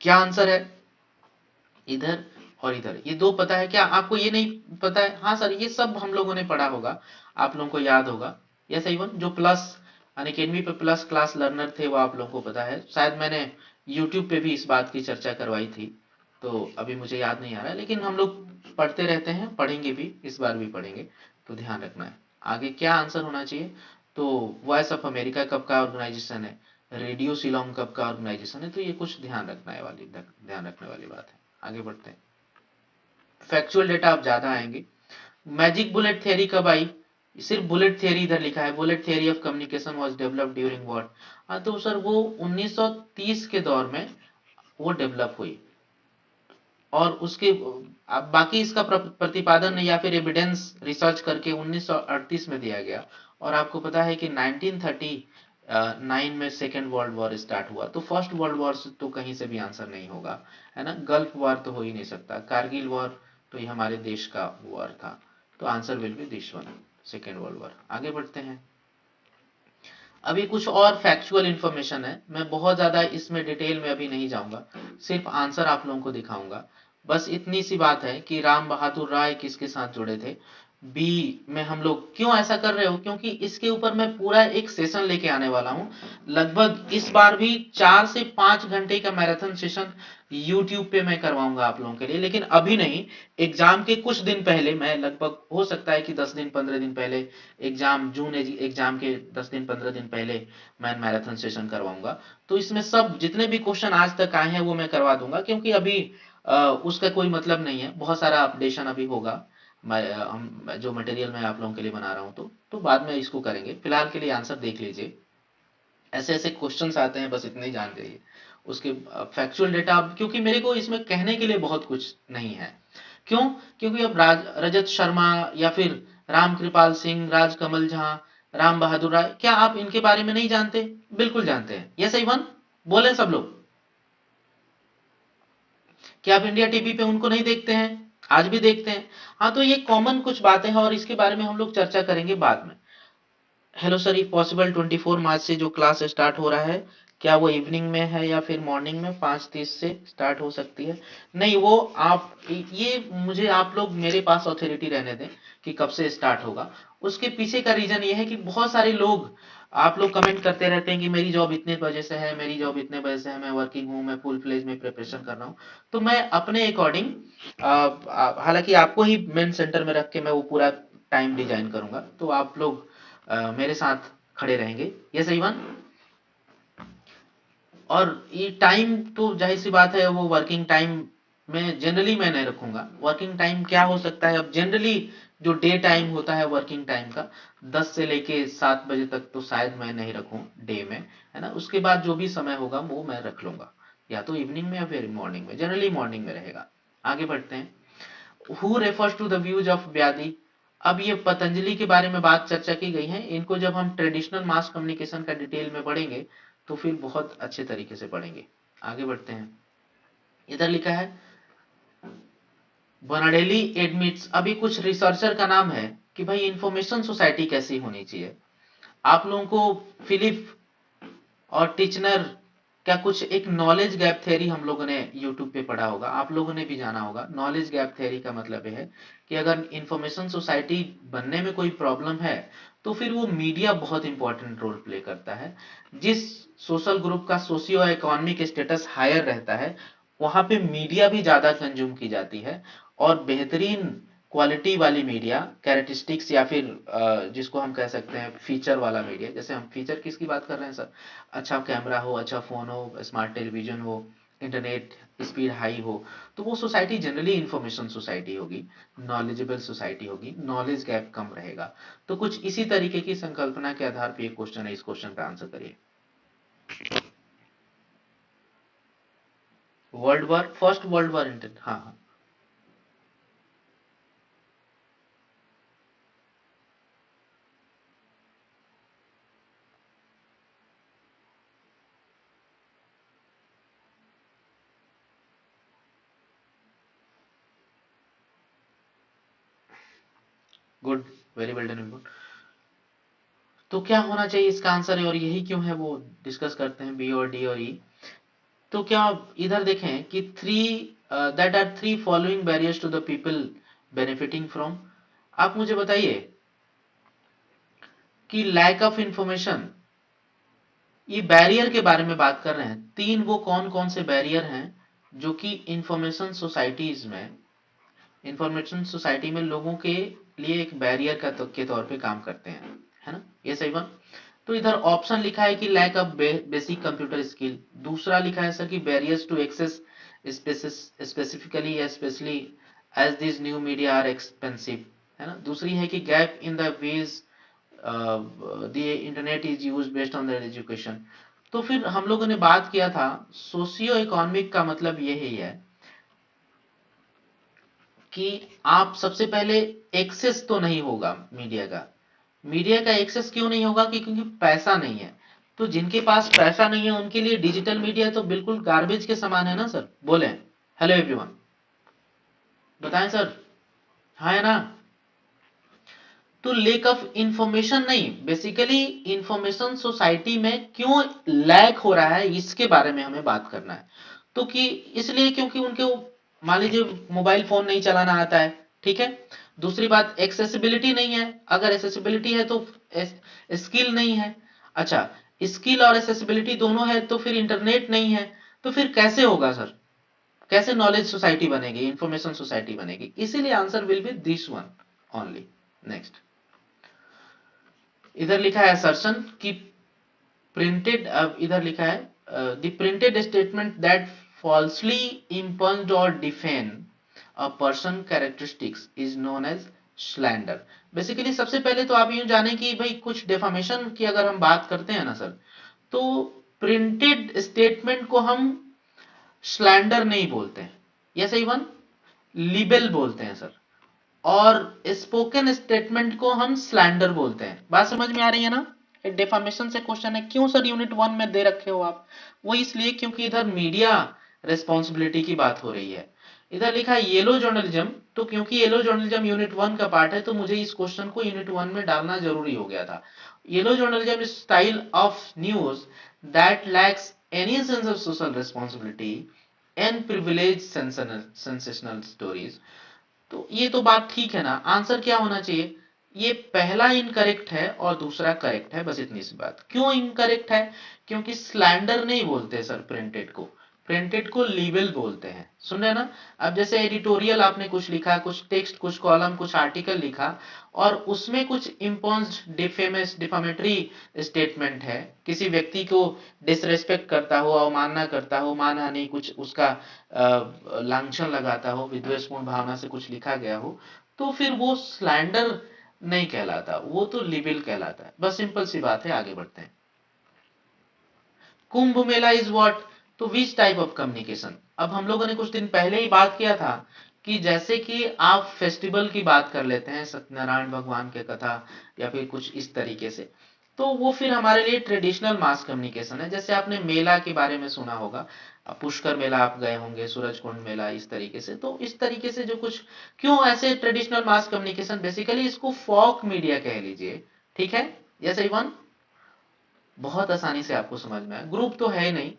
क्या आंसर है? इधर और इधर, ये दो पता है क्या आपको? ये नहीं पता है? हाँ सर, ये सब हम लोगों ने पढ़ा होगा, आप लोगों को याद होगा। यस इवन जो प्लस अनअकैडमी पे प्लस क्लास लर्नर थे वो आप लोगों को पता है, शायद मैंने यूट्यूब पे भी इस बात की चर्चा करवाई थी, तो अभी मुझे याद नहीं आ रहा है, लेकिन हम लोग पढ़ते रहते हैं, पढ़ेंगे भी, इस बार भी पढ़ेंगे, तो ध्यान रखना है। आगे क्या आंसर होना चाहिए? तो वॉइस ऑफ अमेरिका कब का ऑर्गेनाइजेशन है, रेडियो शिलोंग कब का ऑर्गेनाइजेशन है, तो ये कुछ ध्यान रखने वाली बात है। आगे बढ़ते हैं। फैक्चुअल डेटा अब ज्यादा आएंगे। मैजिक बुलेट थियरी कब आई? सिर्फ बुलेट थियरी इधर लिखा है, bullet theory of communication was developed during war. हाँ तो सर वो 1930 के दौर में वो डेवलप हुई, और उसके अब बाकी इसका प्रतिपादन या फिर एविडेंस रिसर्च करके 1938 में दिया गया। और आपको पता है कि 1939 में सेकेंड वर्ल्ड वॉर स्टार्ट हुआ, तो फर्स्ट वर्ल्ड वॉर तो कहीं से भी आंसर नहीं होगा, है ना। गल्फ वॉर तो हो ही नहीं सकता, कारगिल वॉर तो ये हमारे देश का वॉर था, तो answer will be this one, second world war. आगे बढ़ते हैं। अभी कुछ और फैक्चुअल इंफॉर्मेशन है, मैं बहुत ज्यादा इसमें डिटेल में अभी नहीं जाऊंगा, सिर्फ आंसर आप लोगों को दिखाऊंगा। बस इतनी सी बात है कि राम बहादुर राय किसके साथ जुड़े थे। बी में हम लोग क्यों ऐसा कर रहे हो, क्योंकि इसके ऊपर मैं पूरा एक सेशन लेके आने वाला हूं, लगभग इस बार भी 4 से 5 घंटे का मैराथन सेशन यूट्यूब पे मैं करवाऊंगा आप लोगों के लिए, लेकिन अभी नहीं। एग्जाम के कुछ दिन पहले मैं, लगभग हो सकता है कि 10 दिन 15 दिन पहले, एग्जाम जून एग्जाम के 10 दिन 15 दिन पहले मैं मैराथन सेशन करवाऊंगा। तो इसमें सब जितने भी क्वेश्चन आज तक आए हैं वो मैं करवा दूंगा, क्योंकि अभी उसका कोई मतलब नहीं है, बहुत सारा अपडेशन अभी होगा। हम जो मटेरियल मैं आप लोगों के लिए बना रहा हूँ, तो बाद में इसको करेंगे। फिलहाल के लिए आंसर देख लीजिए, ऐसे ऐसे क्वेश्चंस आते हैं, बस इतने ही जान जाइए। उसके फैक्चुअल डेटा, क्योंकि मेरे को इसमें कहने के लिए बहुत कुछ नहीं है। क्यों? क्योंकि अब रजत शर्मा या फिर राम कृपाल सिंह, राजकमल झा, राम बहादुर राय, क्या आप इनके बारे में नहीं जानते? बिल्कुल जानते हैं। ये सही वन बोले सब लोग। क्या आप इंडिया टीवी पे उनको नहीं देखते हैं? आज भी देखते हैं। हाँ तो ये कॉमन कुछ बातें हैं, और इसके बारे में हम लोग चर्चा करेंगे बाद में। हेलो सर, इफ पॉसिबल 24 मार्च से जो क्लास स्टार्ट हो रहा है, क्या वो इवनिंग में है या फिर मॉर्निंग में 5:30 से स्टार्ट हो सकती है? नहीं, वो आप ये मुझे आप लोग मेरे पास अथॉरिटी रहने दें कि कब से स्टार्ट होगा। उसके पीछे का रीजन ये है कि बहुत सारे लोग, आप लोग कमेंट करते रहते हैं कि मेरी जॉब इतने बजे से है, मेरी जॉब इतने बजे से है, मैं वर्किंग हूँ, मैं फुल फ्लेज में प्रिपरेशन कर रहा हूँ। तो मैं अपने अकॉर्डिंग, हालांकि आपको ही मेन सेंटर में रख के मैं वो पूरा टाइम डिजाइन करूंगा, तो आप लोग मेरे साथ खड़े रहेंगे। ये सही बात। और ये टाइम तो जाहिर सी बात है, वो वर्किंग टाइम में जनरली मैं नहीं रखूंगा। वर्किंग टाइम क्या हो सकता है, अब जनरली जो डे टाइम होता है वर्किंग टाइम का, 10 से लेके 7 बजे तक तो शायद मैं नहीं रखूं डे में, है ना। उसके बाद जो भी समय होगा वो मैं रख लूंगा, या तो इवनिंग में या फिर मॉर्निंग में, जनरली मॉर्निंग में रहेगा। आगे बढ़ते हैं। Who refers to the views of व्याधि। अब ये पतंजलि के बारे में बात चर्चा की गई है, इनको जब हम ट्रेडिशनल मास कम्युनिकेशन का डिटेल में पढ़ेंगे तो फिर बहुत अच्छे तरीके से पढ़ेंगे। आगे बढ़ते हैं। इधर लिखा है बोनाडेली एडमिट्स, अभी कुछ रिसर्चर का नाम है कि भाई इंफॉर्मेशन सोसाइटी कैसी होनी चाहिए। आप लोगों को फिलिप और टिचनर क्या कुछ एक नॉलेज गैप थ्योरी हम लोगों ने यूट्यूब पे पढ़ा होगा, आप लोगों ने भी जाना होगा। नॉलेज गैप थ्योरी का मतलब यह है कि अगर इंफॉर्मेशन सोसाइटी बनने में कोई प्रॉब्लम है, तो फिर वो मीडिया बहुत इंपॉर्टेंट रोल प्ले करता है। जिस सोशल ग्रुप का सोशियो इकोनॉमिक स्टेटस हायर रहता है, वहां पे मीडिया भी ज्यादा कंज्यूम की जाती है, और बेहतरीन क्वालिटी वाली मीडिया कैरेक्टरिस्टिक्स, या फिर जिसको हम कह सकते हैं फीचर वाला मीडिया। जैसे हम फीचर किसकी बात कर रहे हैं सर? अच्छा कैमरा हो, अच्छा फोन हो, स्मार्ट टेलीविजन हो, इंटरनेट स्पीड हाई हो, तो वो सोसाइटी जनरली इंफॉर्मेशन सोसाइटी होगी, नॉलेजेबल सोसाइटी होगी, नॉलेज गैप कम रहेगा। तो कुछ इसी तरीके की संकल्पना के आधार पर एक क्वेश्चन है, इस क्वेश्चन का आंसर करिए। World war, first world war inter, हाँ हाँ। Good, very well done, good. तो क्या होना चाहिए इसका आंसर है, और यही क्यों है वो डिस्कस करते हैं, बी और डी और ई। तो क्या आप इधर देखें कि three that are three following barriers to the people benefiting from. आप मुझे बताइए कि लैक ऑफ इंफॉर्मेशन, ये बैरियर के बारे में बात कर रहे हैं, तीन वो कौन कौन से बैरियर हैं जो कि इंफॉर्मेशन सोसाइटीज में, इंफॉर्मेशन सोसाइटी में लोगों के लिए एक बैरियर का के तौर पे काम करते हैं, है ना। ये सही बात। तो इधर ऑप्शन लिखा है कि lack of basic computer skill, दूसरा लिखा है सर कि बैरियर्स टू एक्सेस स्पेसिफिकली या specially as this new media are expensive, है ना। दूसरी है कि gap in the ways the internet is use based on the education. तो फिर हम लोगों ने बात किया था सोशियो इकोनॉमिक का मतलब यही है कि आप सबसे पहले एक्सेस तो नहीं होगा मीडिया का। मीडिया का एक्सेस क्यों नहीं होगा कि क्योंकि पैसा नहीं है। तो जिनके पास पैसा नहीं है उनके लिए डिजिटल मीडिया तो बिल्कुल गार्बेज के समान है ना सर, बोले। हेलो एवरीवन, बताएं सर, हाँ है ना। तो लेक ऑफ इंफॉर्मेशन नहीं, बेसिकली इंफॉर्मेशन सोसाइटी में क्यों लैक हो रहा है इसके बारे में हमें बात करना है। तो कि इसलिए क्योंकि उनके मान लीजिए मोबाइल फोन नहीं चलाना आता है, ठीक है। दूसरी बात एक्सेसिबिलिटी नहीं है, अगर एक्सेसिबिलिटी है तो स्किल नहीं है। अच्छा, स्किल और एक्सेसिबिलिटी दोनों है तो फिर इंटरनेट नहीं है। तो फिर कैसे होगा सर, कैसे नॉलेज सोसाइटी बनेगी, इंफॉर्मेशन सोसाइटी बनेगी। इसीलिए answer will be this one only. Next, इधर लिखा है असर्शन कि प्रिंटेड, अब इधर लिखा है the printed statement that falsely impugned और defame a person characteristics is known as slander. Basically सबसे पहले तो आप यूं जाने कि भाई कुछ डेफामेशन की अगर हम बात करते हैं ना सर, तो प्रिंटेड स्टेटमेंट को हम स्लैंडर नहीं बोलते हैं, ये सही वन, लिबेल बोलते हैं सर। और स्पोकन स्टेटमेंट को हम स्लैंडर बोलते हैं। बात समझ में आ रही है ना। डेफामेशन से क्वेश्चन है, क्यों सर यूनिट 1 में दे रखे हो आप, वो इसलिए क्योंकि इधर मीडिया रेस्पॉन्सिबिलिटी की बात हो रही है। इधर लिखा है येलो जर्नलिज्म, तो क्योंकि येलो जर्नलिज्म यूनिट 1 का पार्ट है तो मुझे इस क्वेश्चन को यूनिट 1 में डालना जरूरी हो गया था। Yellow journalism is style of news that lakhs any sense of social responsibility and privilege sensational stories. तो ये तो बात ठीक है ना। आंसर क्या होना चाहिए, ये पहला इनकरेक्ट है और दूसरा करेक्ट है, बस इतनी सी बात। क्यों इनकरेक्ट है, क्योंकि स्लैंडर नहीं बोलते सर प्रिंटेड को, प्रिंटेड को लीबल बोलते हैं। सुन रहे ना। अब जैसे एडिटोरियल आपने कुछ लिखा, कुछ टेक्स्ट, कुछ कॉलम, कुछ आर्टिकल लिखा और उसमें कुछ इम्पोज्ड डिफेमेटरी स्टेटमेंट है, किसी व्यक्ति को डिसरेस्पेक्ट करता हो, अवमानना करता हो, मानहानि, कुछ उसका लांछन लगाता हो, विद्वेषपूर्ण भावना से कुछ लिखा गया हो, तो फिर वो स्लैंडर नहीं कहलाता, वो तो लिबिल कहलाता है। बस सिंपल सी बात है, आगे बढ़ते हैं। कुंभ मेला इज व्हाट, तो विच टाइप ऑफ कम्युनिकेशन। अब हम लोगों ने कुछ दिन पहले ही बात किया था कि जैसे कि आप फेस्टिवल की बात कर लेते हैं, सत्यनारायण भगवान के कथा या फिर कुछ इस तरीके से, तो वो फिर हमारे लिए ट्रेडिशनल मास कम्युनिकेशन है। जैसे आपने मेला के बारे में सुना होगा, पुष्कर मेला आप गए होंगे, सूरजकुंड मेला, इस तरीके से। तो इस तरीके से जो कुछ, क्यों ऐसे ट्रेडिशनल मास कम्युनिकेशन, बेसिकली इसको फोक मीडिया कह लीजिए, ठीक है। जैसे इवन बहुत आसानी से आपको समझ में आए, ग्रुप तो है ही नहीं,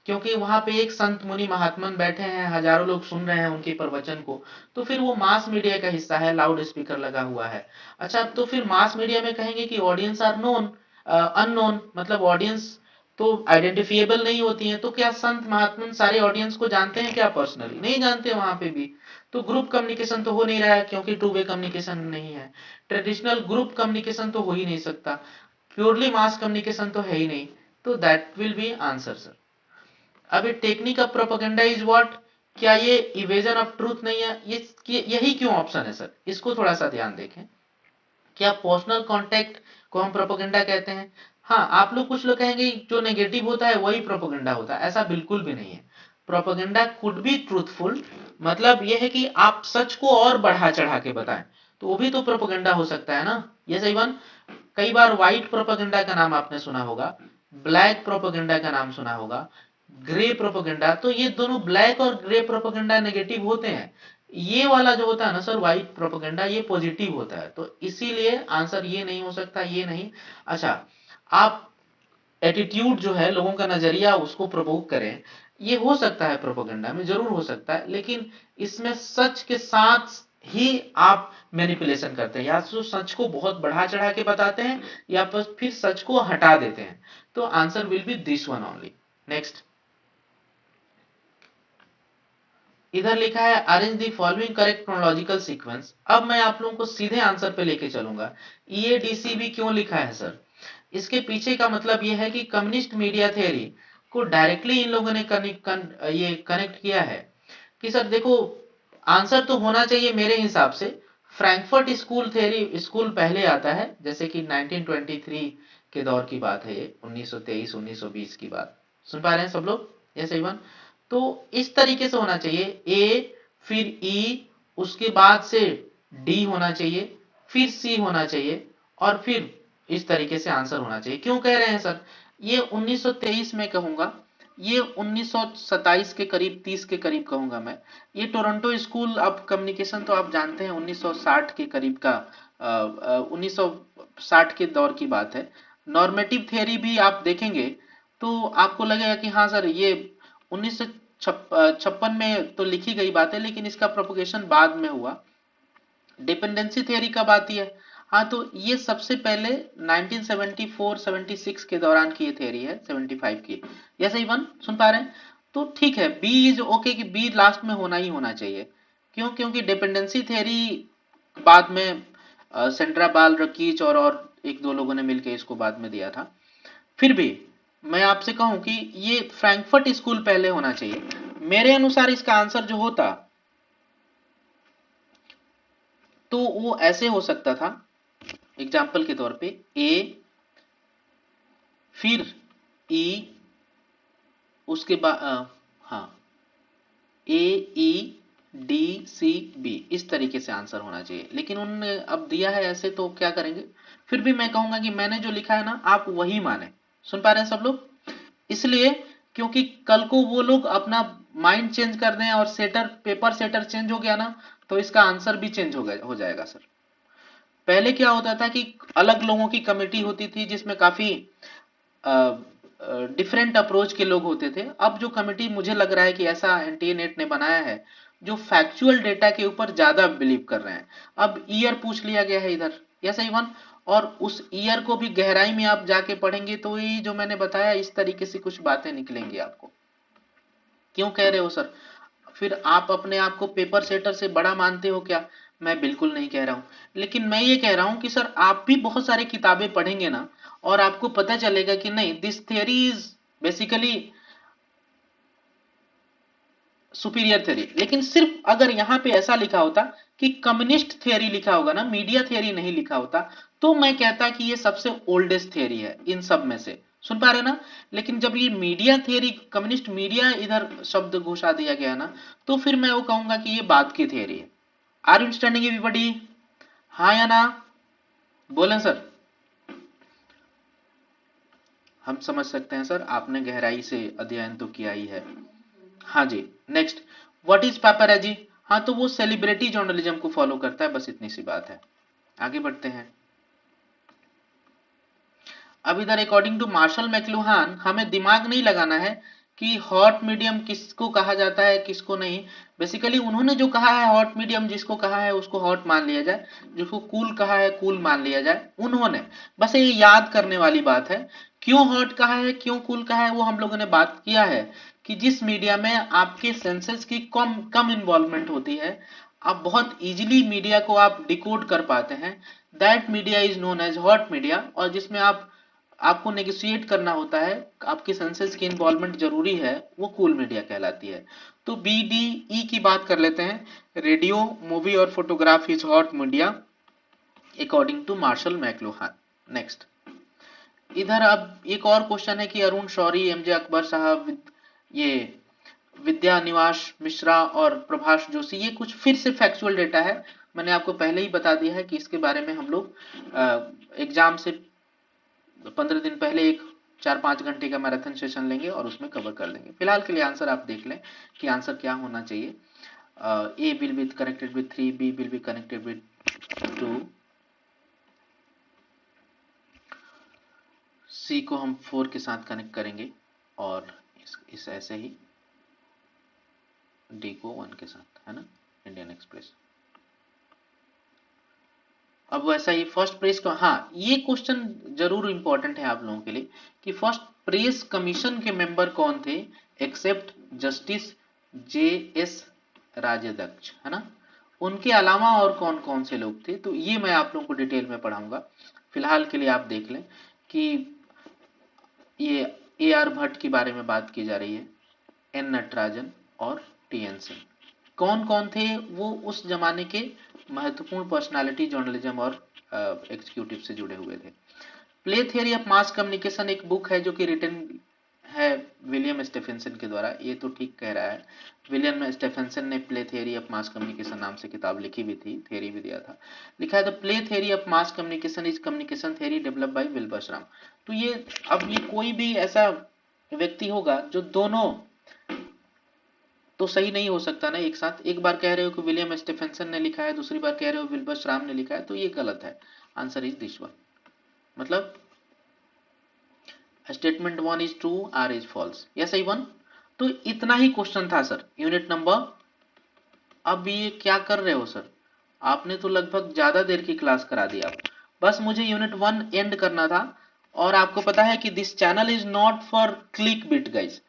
क्योंकि वहां पे एक संत मुनि महात्मन बैठे हैं, हजारों लोग सुन रहे हैं उनके प्रवचन को, तो फिर वो मास मीडिया का हिस्सा है, लाउड स्पीकर लगा हुआ है। अच्छा, तो फिर मास मीडिया में कहेंगे कि ऑडियंस आर नोन, अननोन, मतलब ऑडियंस तो आइडेंटिफिएबल नहीं होती है। तो क्या संत महात्मन सारे ऑडियंस को जानते हैं क्या, पर्सनली नहीं जानते वहां पे भी। तो ग्रुप कम्युनिकेशन तो हो नहीं रहा है, क्योंकि टू वे कम्युनिकेशन नहीं है। ट्रेडिशनल ग्रुप कम्युनिकेशन तो हो ही नहीं सकता, प्योरली मास कम्युनिकेशन तो है ही नहीं। तो that will be answer sir. अब ये technique of propaganda is what, क्या ये इवेजन ऑफ ट्रूथ नहीं है, ये यही क्यों ऑप्शन है सर, इसको थोड़ा सा ध्यान देखें। क्या पर्सनल कांटेक्ट को हम प्रोपेगेंडा कहते हैं। हाँ, आप लोग कुछ लोग कहेंगे जो नेगेटिव होता है वही प्रोपेगेंडा होता है, ऐसा बिल्कुल भी नहीं है। प्रोपेगेंडा कुड बी ट्रूथफुल, मतलब यह है कि आप सच को और बढ़ा चढ़ा के बताएं, तो वो भी तो प्रोपेगेंडा हो सकता है ना। ये सही वन। कई बार व्हाइट प्रोपेगेंडा का नाम आपने सुना होगा, ब्लैक प्रोपेगेंडा का नाम सुना होगा, ग्रे प्रोपेगेंडा। तो ये दोनों ब्लैक और ग्रे प्रोपेगेंडा नेगेटिव होते हैं, ये वाला जो होता है ना सर व्हाइट प्रोपेगेंडा, ये पॉजिटिव होता है। तो इसीलिए आंसर ये नहीं हो सकता, ये नहीं। अच्छा, आप एटीट्यूड जो है, लोगों का नजरिया, उसको प्रोवोक करें, ये हो सकता है प्रोपेगेंडा में, जरूर हो सकता है, लेकिन इसमें सच के साथ ही आप मैनिपुलेशन करते हैं, या तो सच को बहुत बढ़ा चढ़ा के बताते हैं या फिर सच को हटा देते हैं। तो answer will be this one only. Next, इधर लिखा है arrange the following correct chronological sequence. अब मैं आप लोगों को सीधे आंसर पे लेके चलूंगा। ईएडीसीबी क्यों लिखा है सर, इसके पीछे का मतलब यह है कि कम्युनिस्ट मीडिया थ्योरी को डायरेक्टली इन लोगों ने ये कनेक्ट किया है कि सर देखो, आंसर तो होना चाहिए मेरे हिसाब से फ्रैंकफर्ट स्कूल थ्योरी स्कूल पहले आता है, जैसे कि 1923 के दौर की बात है, ये 1923 1920 की बात। सुन पा रहे हैं सब लोग? Yes everyone. तो इस तरीके से होना चाहिए, ए फिर ई, उसके बाद से डी होना चाहिए, फिर सी होना चाहिए, और फिर इस तरीके से आंसर होना चाहिए। क्यों कह रहे हैं सर? ये 1923 में कहूंगा, ये 1927 के करीब 30 के करीब कहूंगा मैं। ये टोरंटो स्कूल ऑफ कम्युनिकेशन तो आप जानते हैं 1960 के करीब का, 1960 के दौर की बात है। नॉर्मेटिव थियरी भी आप देखेंगे तो आपको लगेगा कि हाँ सर ये 1956 में तो लिखी गई बात है, लेकिन इसका प्रोपोगेशन बाद में हुआ। डिपेंडेंसी थियरी कब आती है? हाँ, तो ये सबसे पहले 1974-76 के दौरान की ये थियरी है, 75 की। यस इवन, सुन पा रहे हैं? तो ठीक है, बी इज ओके कि बी लास्ट में होना ही होना चाहिए। क्यों? क्योंकि डिपेंडेंसी थियरी बाद में सेंड्रा बाल रकीच और एक दो लोगों ने मिलकर इसको बाद में दिया था। फिर भी मैं आपसे कहूं कि ये फ्रैंकफर्ट स्कूल पहले होना चाहिए। मेरे अनुसार इसका आंसर जो होता तो वो ऐसे हो सकता था, एग्जाम्पल के तौर पे ए फिर ई, उसके बाद हाँ, ए ई डी सी बी, इस तरीके से आंसर होना चाहिए। लेकिन उन्होंने अब दिया है ऐसे, तो क्या करेंगे? फिर भी मैं कहूंगा कि मैंने जो लिखा है ना, आप वही माने। सुन पा रहे हैं सब लोग? इसलिए क्योंकि कल को वो लोग अपना माइंड चेंज कर दें और सेटर पेपर सेटर चेंज हो गया ना, तो इसका आंसर भी चेंज हो जाएगा सर। पहले क्या होता था कि अलग लोगों की कमेटी होती थी जिसमें काफी डिफरेंट अप्रोच के लोग होते थे। अब जो कमेटी मुझे लग रहा है कि ऐसा एनटीए नेट ने बनाया है, जो फैक्चुअल डेटा के ऊपर ज्यादा बिलीव कर रहे हैं। अब ईयर पूछ लिया गया है इधर, यस इवन, और उस ईयर को भी गहराई में आप जाके पढ़ेंगे तो ये जो मैंने बताया इस तरीके से कुछ बातें निकलेंगी आपको। क्यों कह रहे हो सर? फिर आप अपने आप को पेपर सेटर से बड़ा मानते हो क्या? मैं बिल्कुल नहीं कह रहा हूं, लेकिन मैं ये कह रहा हूं कि सर आप भी बहुत सारी किताबें पढ़ेंगे ना, और आपको पता चलेगा कि नहीं, this theory is basically superior theory. लेकिन सिर्फ अगर यहां पे ऐसा लिखा होता कि कम्युनिस्ट थियरी लिखा होगा ना, मीडिया थियरी नहीं लिखा होता, तो मैं कहता कि ये सबसे ओल्डेस्ट थियरी है इन सब में से। सुन पा रहे ना? लेकिन जब ये मीडिया थियरी, कम्युनिस्ट मीडिया इधर शब्द घुसा दिया गया ना, तो फिर मैं वो कहूंगा कि ये बाद की थियरी है। Are you understanding everybody? हाँ या ना? बोलें सर। हम समझ सकते हैं सर, आपने गहराई से अध्ययन तो किया ही है। हाँ जी। नेक्स्ट, व्हाट इज पेपरजी? हाँ, तो वो सेलिब्रिटी जर्नलिज्म को फॉलो करता है, बस इतनी सी बात है। आगे बढ़ते हैं। अब इधर अकॉर्डिंग टू मार्शल मैक्लुहान हमें दिमाग नहीं लगाना है कि हॉट मीडियम किसको कहा जाता है किसको नहीं। बेसिकली उन्होंने जो कहा है हॉट मीडियम, जिसको कहा है उसको हॉट मान लिया जाए, जिसको कूल कहा है कूल मान लिया जाए। उन्होंने बस ये याद करने वाली बात है। क्यों हॉट कहा है, क्यों कूल कहा है, वो हम लोगों ने बात किया है कि जिस मीडिया में आपके सेंसेस की कम कम इन्वॉल्वमेंट होती है, आप बहुत इजीली मीडिया को आप डिकोड कर पाते हैं, that media is known as hot media. और जिसमें आपको नेगोशिएट करना होता है, आपकी सेंसेस की इन्वॉल्वमेंट जरूरी है, वो कूल मीडिया कहलाती है। तो बी डी ई की बात कर लेते हैं। रेडियो, मूवी और photograph is hot media according to Marshall McLuhan. Next, इधर अब एक और क्वेश्चन है कि अरुण शौरी, एमजे अकबर साहब, ये विद्या निवास मिश्रा और प्रभाष जोशी, ये कुछ फिर से फैक्चुअल डेटा है। मैंने आपको पहले ही बता दिया है कि इसके बारे में हम लोग एग्जाम से 15 दिन पहले एक 4-5 घंटे का मैराथन सेशन लेंगे और उसमें कवर कर लेंगे। फिलहाल के लिए आंसर आप देख लें कि आंसर क्या होना चाहिए। A will be connected with 3, B will be connected with 2, C को हम 4 के साथ कनेक्ट करेंगे, और इस ऐसे ही डी को 1 के साथ, है ना, इंडियन एक्सप्रेस। अब वैसा ही फर्स्ट प्रेस का, हाँ ये क्वेश्चन जरूर इंपॉर्टेंट है आप लोगों के लिए कि फर्स्ट प्रेस कमीशन के मेंबर कौन थे except justice J S Rajadhyaksha, है ना। उनके अलावा और कौन कौन से लोग थे, तो ये मैं आप लोगों को डिटेल में पढ़ाऊंगा। फिलहाल के लिए आप देख लें कि ये ए आर भट्ट के बारे में बात की जा रही है, एन नटराजन और टी एन सिंह। कौन कौन थे वो उस जमाने के महत्वपूर्ण पर्सनालिटी जर्नलिज्म और एग्जीक्यूटिव से जुड़े हुए थे। Play theory of mass communication एक बुक है जो कि रिटन है विलियम स्टेफेंसन के द्वारा। ये तो ठीक कह रहा है, विलियम स्टेफेंसन ने play theory of mass communication नाम से किताब लिखी भी थी, थियरी भी दिया था। लिखा है the play theory of mass communication is communication theory develop by Wilbur Schramm. तो ये अब ये कोई भी ऐसा व्यक्ति होगा जो दोनों तो सही नहीं हो सकता ना एक साथ। एक बार कह रहे हो कि विलियम स्टेफेंसन ने लिखा है, दूसरी बार कह रहे हो विल्बर श्राम ने लिखा है, तो ये गलत है। Answer is this one. मतलब statement one is true, R is false, या सही वन। तो इतना ही क्वेश्चन था सर, यूनिट नंबर। अब ये क्या कर रहे हो सर, आपने तो लगभग ज्यादा देर की क्लास करा दी। आप बस मुझे यूनिट वन एंड करना था। और आपको पता है कि this channel is not for click bit guys.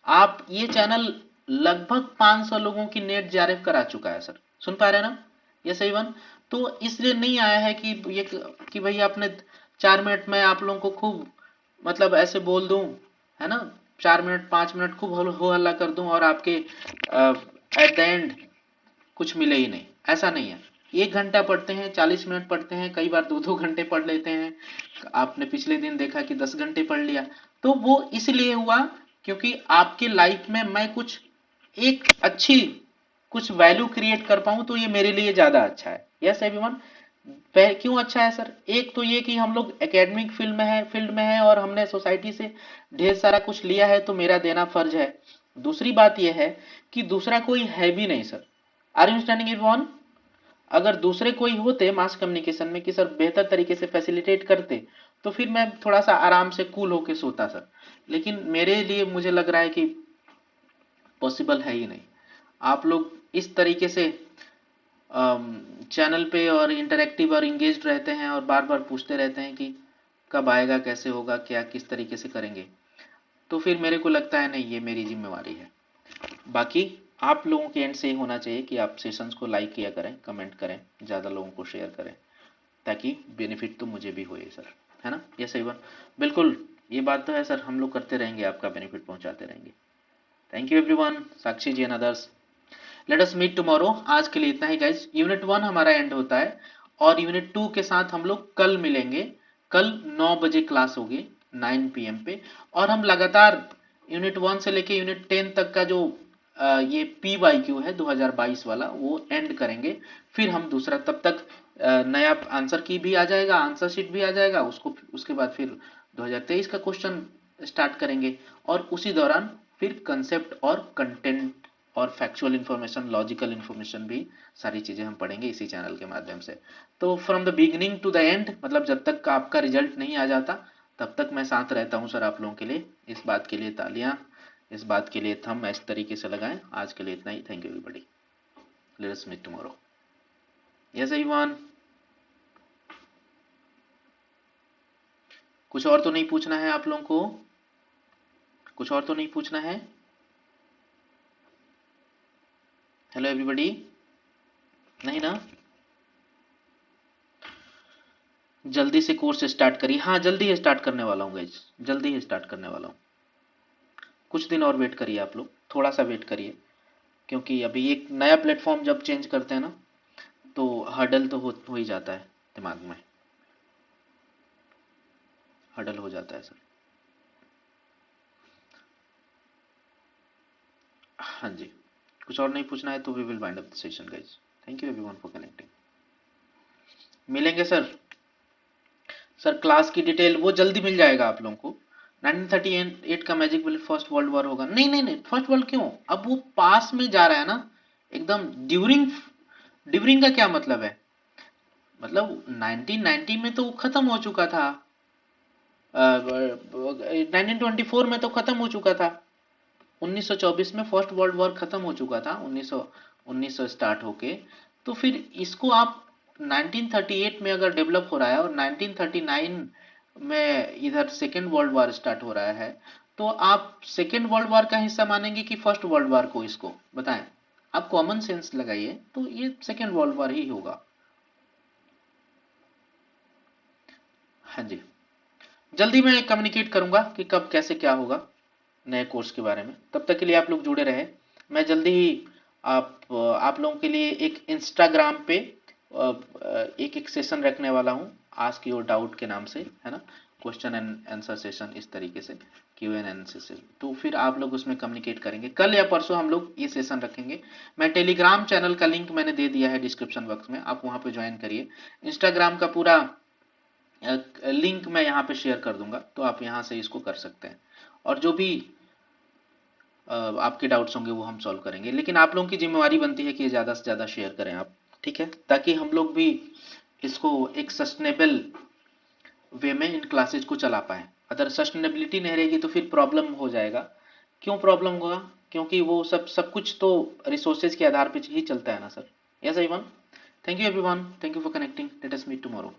आप ये चैनल लगभग 500 लोगों की नेट जेआरएफ करा चुका है सर, सुन पा रहे हैं ना, ये सही वन। तो इसलिए नहीं आया है कि ये कि भाई आपने 4 मिनट में आप लोगों को खूब मतलब ऐसे बोल दूं, है ना, 4 मिनट 5 मिनट खूब हो हल्ला कर दूं और आपके एट द एंड कुछ मिले ही नहीं। ऐसा नहीं है। 1 घंटा पढ़ते हैं, 40 मिनट पढ़ते हैं, कई बार 2-2 घंटे पढ़ लेते हैं। आपने पिछले दिन देखा कि 10 घंटे पढ़ लिया। तो वो इसलिए हुआ क्योंकि आपके लाइफ में मैं कुछ एक अच्छी कुछ वैल्यू क्रिएट कर पाऊं, तो ये मेरे लिए ज्यादा अच्छा है। Yes everyone. क्यों अच्छा है सर? एक तो ये कि हम लोग एकेडमिक फील्ड में है और हमने सोसाइटी से ढेर सारा कुछ लिया है, तो मेरा देना फर्ज है। दूसरी बात यह है कि दूसरा कोई है भी नहीं sir. Are you understanding it one? अगर दूसरे कोई होते मास कम्युनिकेशन में कि सर बेहतर तरीके से फैसिलिटेट करते, तो फिर मैं थोड़ा सा आराम से कूल होके सोता सर। लेकिन मेरे लिए मुझे लग रहा है कि पॉसिबल है ही नहीं। आप लोग इस तरीके से चैनल पे और इंटरेक्टिव और इंगेज्ड रहते हैं और बार बार पूछते रहते हैं कि कब आएगा, कैसे होगा, क्या किस तरीके से करेंगे। तो फिर मेरे को लगता है नहीं, ये मेरी जिम्मेवारी है। बाकी आप लोगों के एंड से ही होना चाहिए कि आप सेशंस को लाइक किया करें, कमेंट करें, ज़्यादा लोगों को शेयर करें, ताकि बेनिफिट तो मुझे भी होए सर, है ना। ये सही बात, बिल्कुल ये बात तो है सर, हम लोग करते रहेंगे, आपका बेनिफिट पहुंचाते रहेंगे। Thank you everyone, Sakshi ji and others. Let us meet tomorrow. आज के लिए इतना ही गाइज। यूनिट 1 हमारा एंड होता है और यूनिट 2 के साथ हम लोग कल मिलेंगे। कल 9 बजे क्लास होगी, 9 PM पे। और हम लगातार यूनिट 1 से लेके यूनिट 10 तक का जो ये PYQ है 2022 वाला, वो एंड करेंगे। फिर हम दूसरा, तब तक नया आंसर की भी आ जाएगा, आंसर शीट भी आ जाएगा उसको। उसके बाद फिर 2023 का क्वेश्चन स्टार्ट करेंगे। और उसी दौरान फिर कंसेप्ट और कंटेंट और फैक्चुअल इन्फॉर्मेशन, लॉजिकल इन्फॉर्मेशन भी सारी चीजें हम पढ़ेंगे इसी चैनल के माध्यम से। तो from the beginning to the end, मतलब जब तक आपका रिजल्ट नहीं आ जाता तब तक मैं साथ रहता हूं सर आप लोगों के लिए। इस बात के लिए तालियां, इस बात के लिए थंब इस तरीके से लगाएं। आज के लिए इतना ही। Thank you everybody. Let us meet tomorrow. Yes everyone. कुछ और तो नहीं पूछना है आप लोगों को? कुछ और तो नहीं पूछना है? हेलो एवरीबॉडी, नहीं ना? जल्दी से कोर्स स्टार्ट करिए। हाँ, जल्दी ही स्टार्ट करने वाला हूँ गाइज, जल्दी ही स्टार्ट करने वाला हूँ। कुछ दिन और वेट करिए आप लोग, थोड़ा सा वेट करिए। क्योंकि अभी एक नया प्लेटफॉर्म जब चेंज करते हैं ना, तो हडल तो हो ही जाता है दिमाग में, हडल हो जाता है सर। हाँ जी, कुछ और नहीं पूछना है तो we will wind up the session guys. Thank you everyone for connecting. मिलेंगे सर। सर क्लास की डिटेल वो जल्दी मिल जाएगा आप लोगों को। 1938 का magic bullet first world war होगा। नहीं नहीं नहीं, फर्स्ट वर्ल्ड क्यों, अब वो पास में जा रहा है ना एकदम। ड्यूरिंग, ड्यूरिंग का क्या मतलब है? मतलब 1990 में तो खत्म हो चुका था, 1924 में तो खत्म हो चुका था, 1924 में फर्स्ट वर्ल्ड वॉर खत्म हो चुका था, 1900 स्टार्ट होके। तो फिर इसको आप 1938 में अगर डेवलप हो रहा है और 1939 में इधर सेकेंड वर्ल्ड वॉर स्टार्ट हो रहा है, तो आप सेकेंड वर्ल्ड वॉर का हिस्सा मानेंगे कि फर्स्ट वर्ल्ड वॉर को? इसको बताएं। आप कॉमन सेंस लगाइए, तो ये सेकेंड वर्ल्ड वॉर ही होगा। हाँ जी, जल्दी मैं कम्युनिकेट करूंगा कि कब कैसे क्या होगा नए कोर्स के बारे में। तब तक के लिए आप लोग जुड़े रहे। मैं जल्दी ही आप लोगों के लिए एक इंस्टाग्राम पे एक एक सेशन रखने वाला हूँ आस्क योर डाउट के नाम से, है ना, क्वेश्चन एंड आंसर सेशन, इस तरीके से क्यू एंड एन सेशन। तो फिर आप लोग उसमें कम्युनिकेट करेंगे। कल या परसों हम लोग ये सेशन रखेंगे। मैं टेलीग्राम चैनल का लिंक मैंने दे दिया है डिस्क्रिप्शन बॉक्स में, आप वहां पे ज्वाइन करिए। इंस्टाग्राम का पूरा लिंक मैं यहाँ पे शेयर कर दूंगा, तो आप यहाँ से इसको कर सकते हैं। और जो भी आपके डाउट्स होंगे वो हम सॉल्व करेंगे, लेकिन आप लोगों की जिम्मेवारी बनती है कि ज़्यादा से ज़्यादा शेयर करें आप, ठीक है, ताकि हम लोग भी इसको एक सस्टेनेबल वे में इन क्लासेज को चला पाए। अगर सस्टेनेबिलिटी नहीं रहेगी तो फिर प्रॉब्लम हो जाएगा। क्यों प्रॉब्लम होगा? क्योंकि वो सब कुछ तो रिसोर्सेज के आधार पे ही चलता है ना sir. Yes everyone, thank you everyone, thank you for connecting, let us meet tomorrow.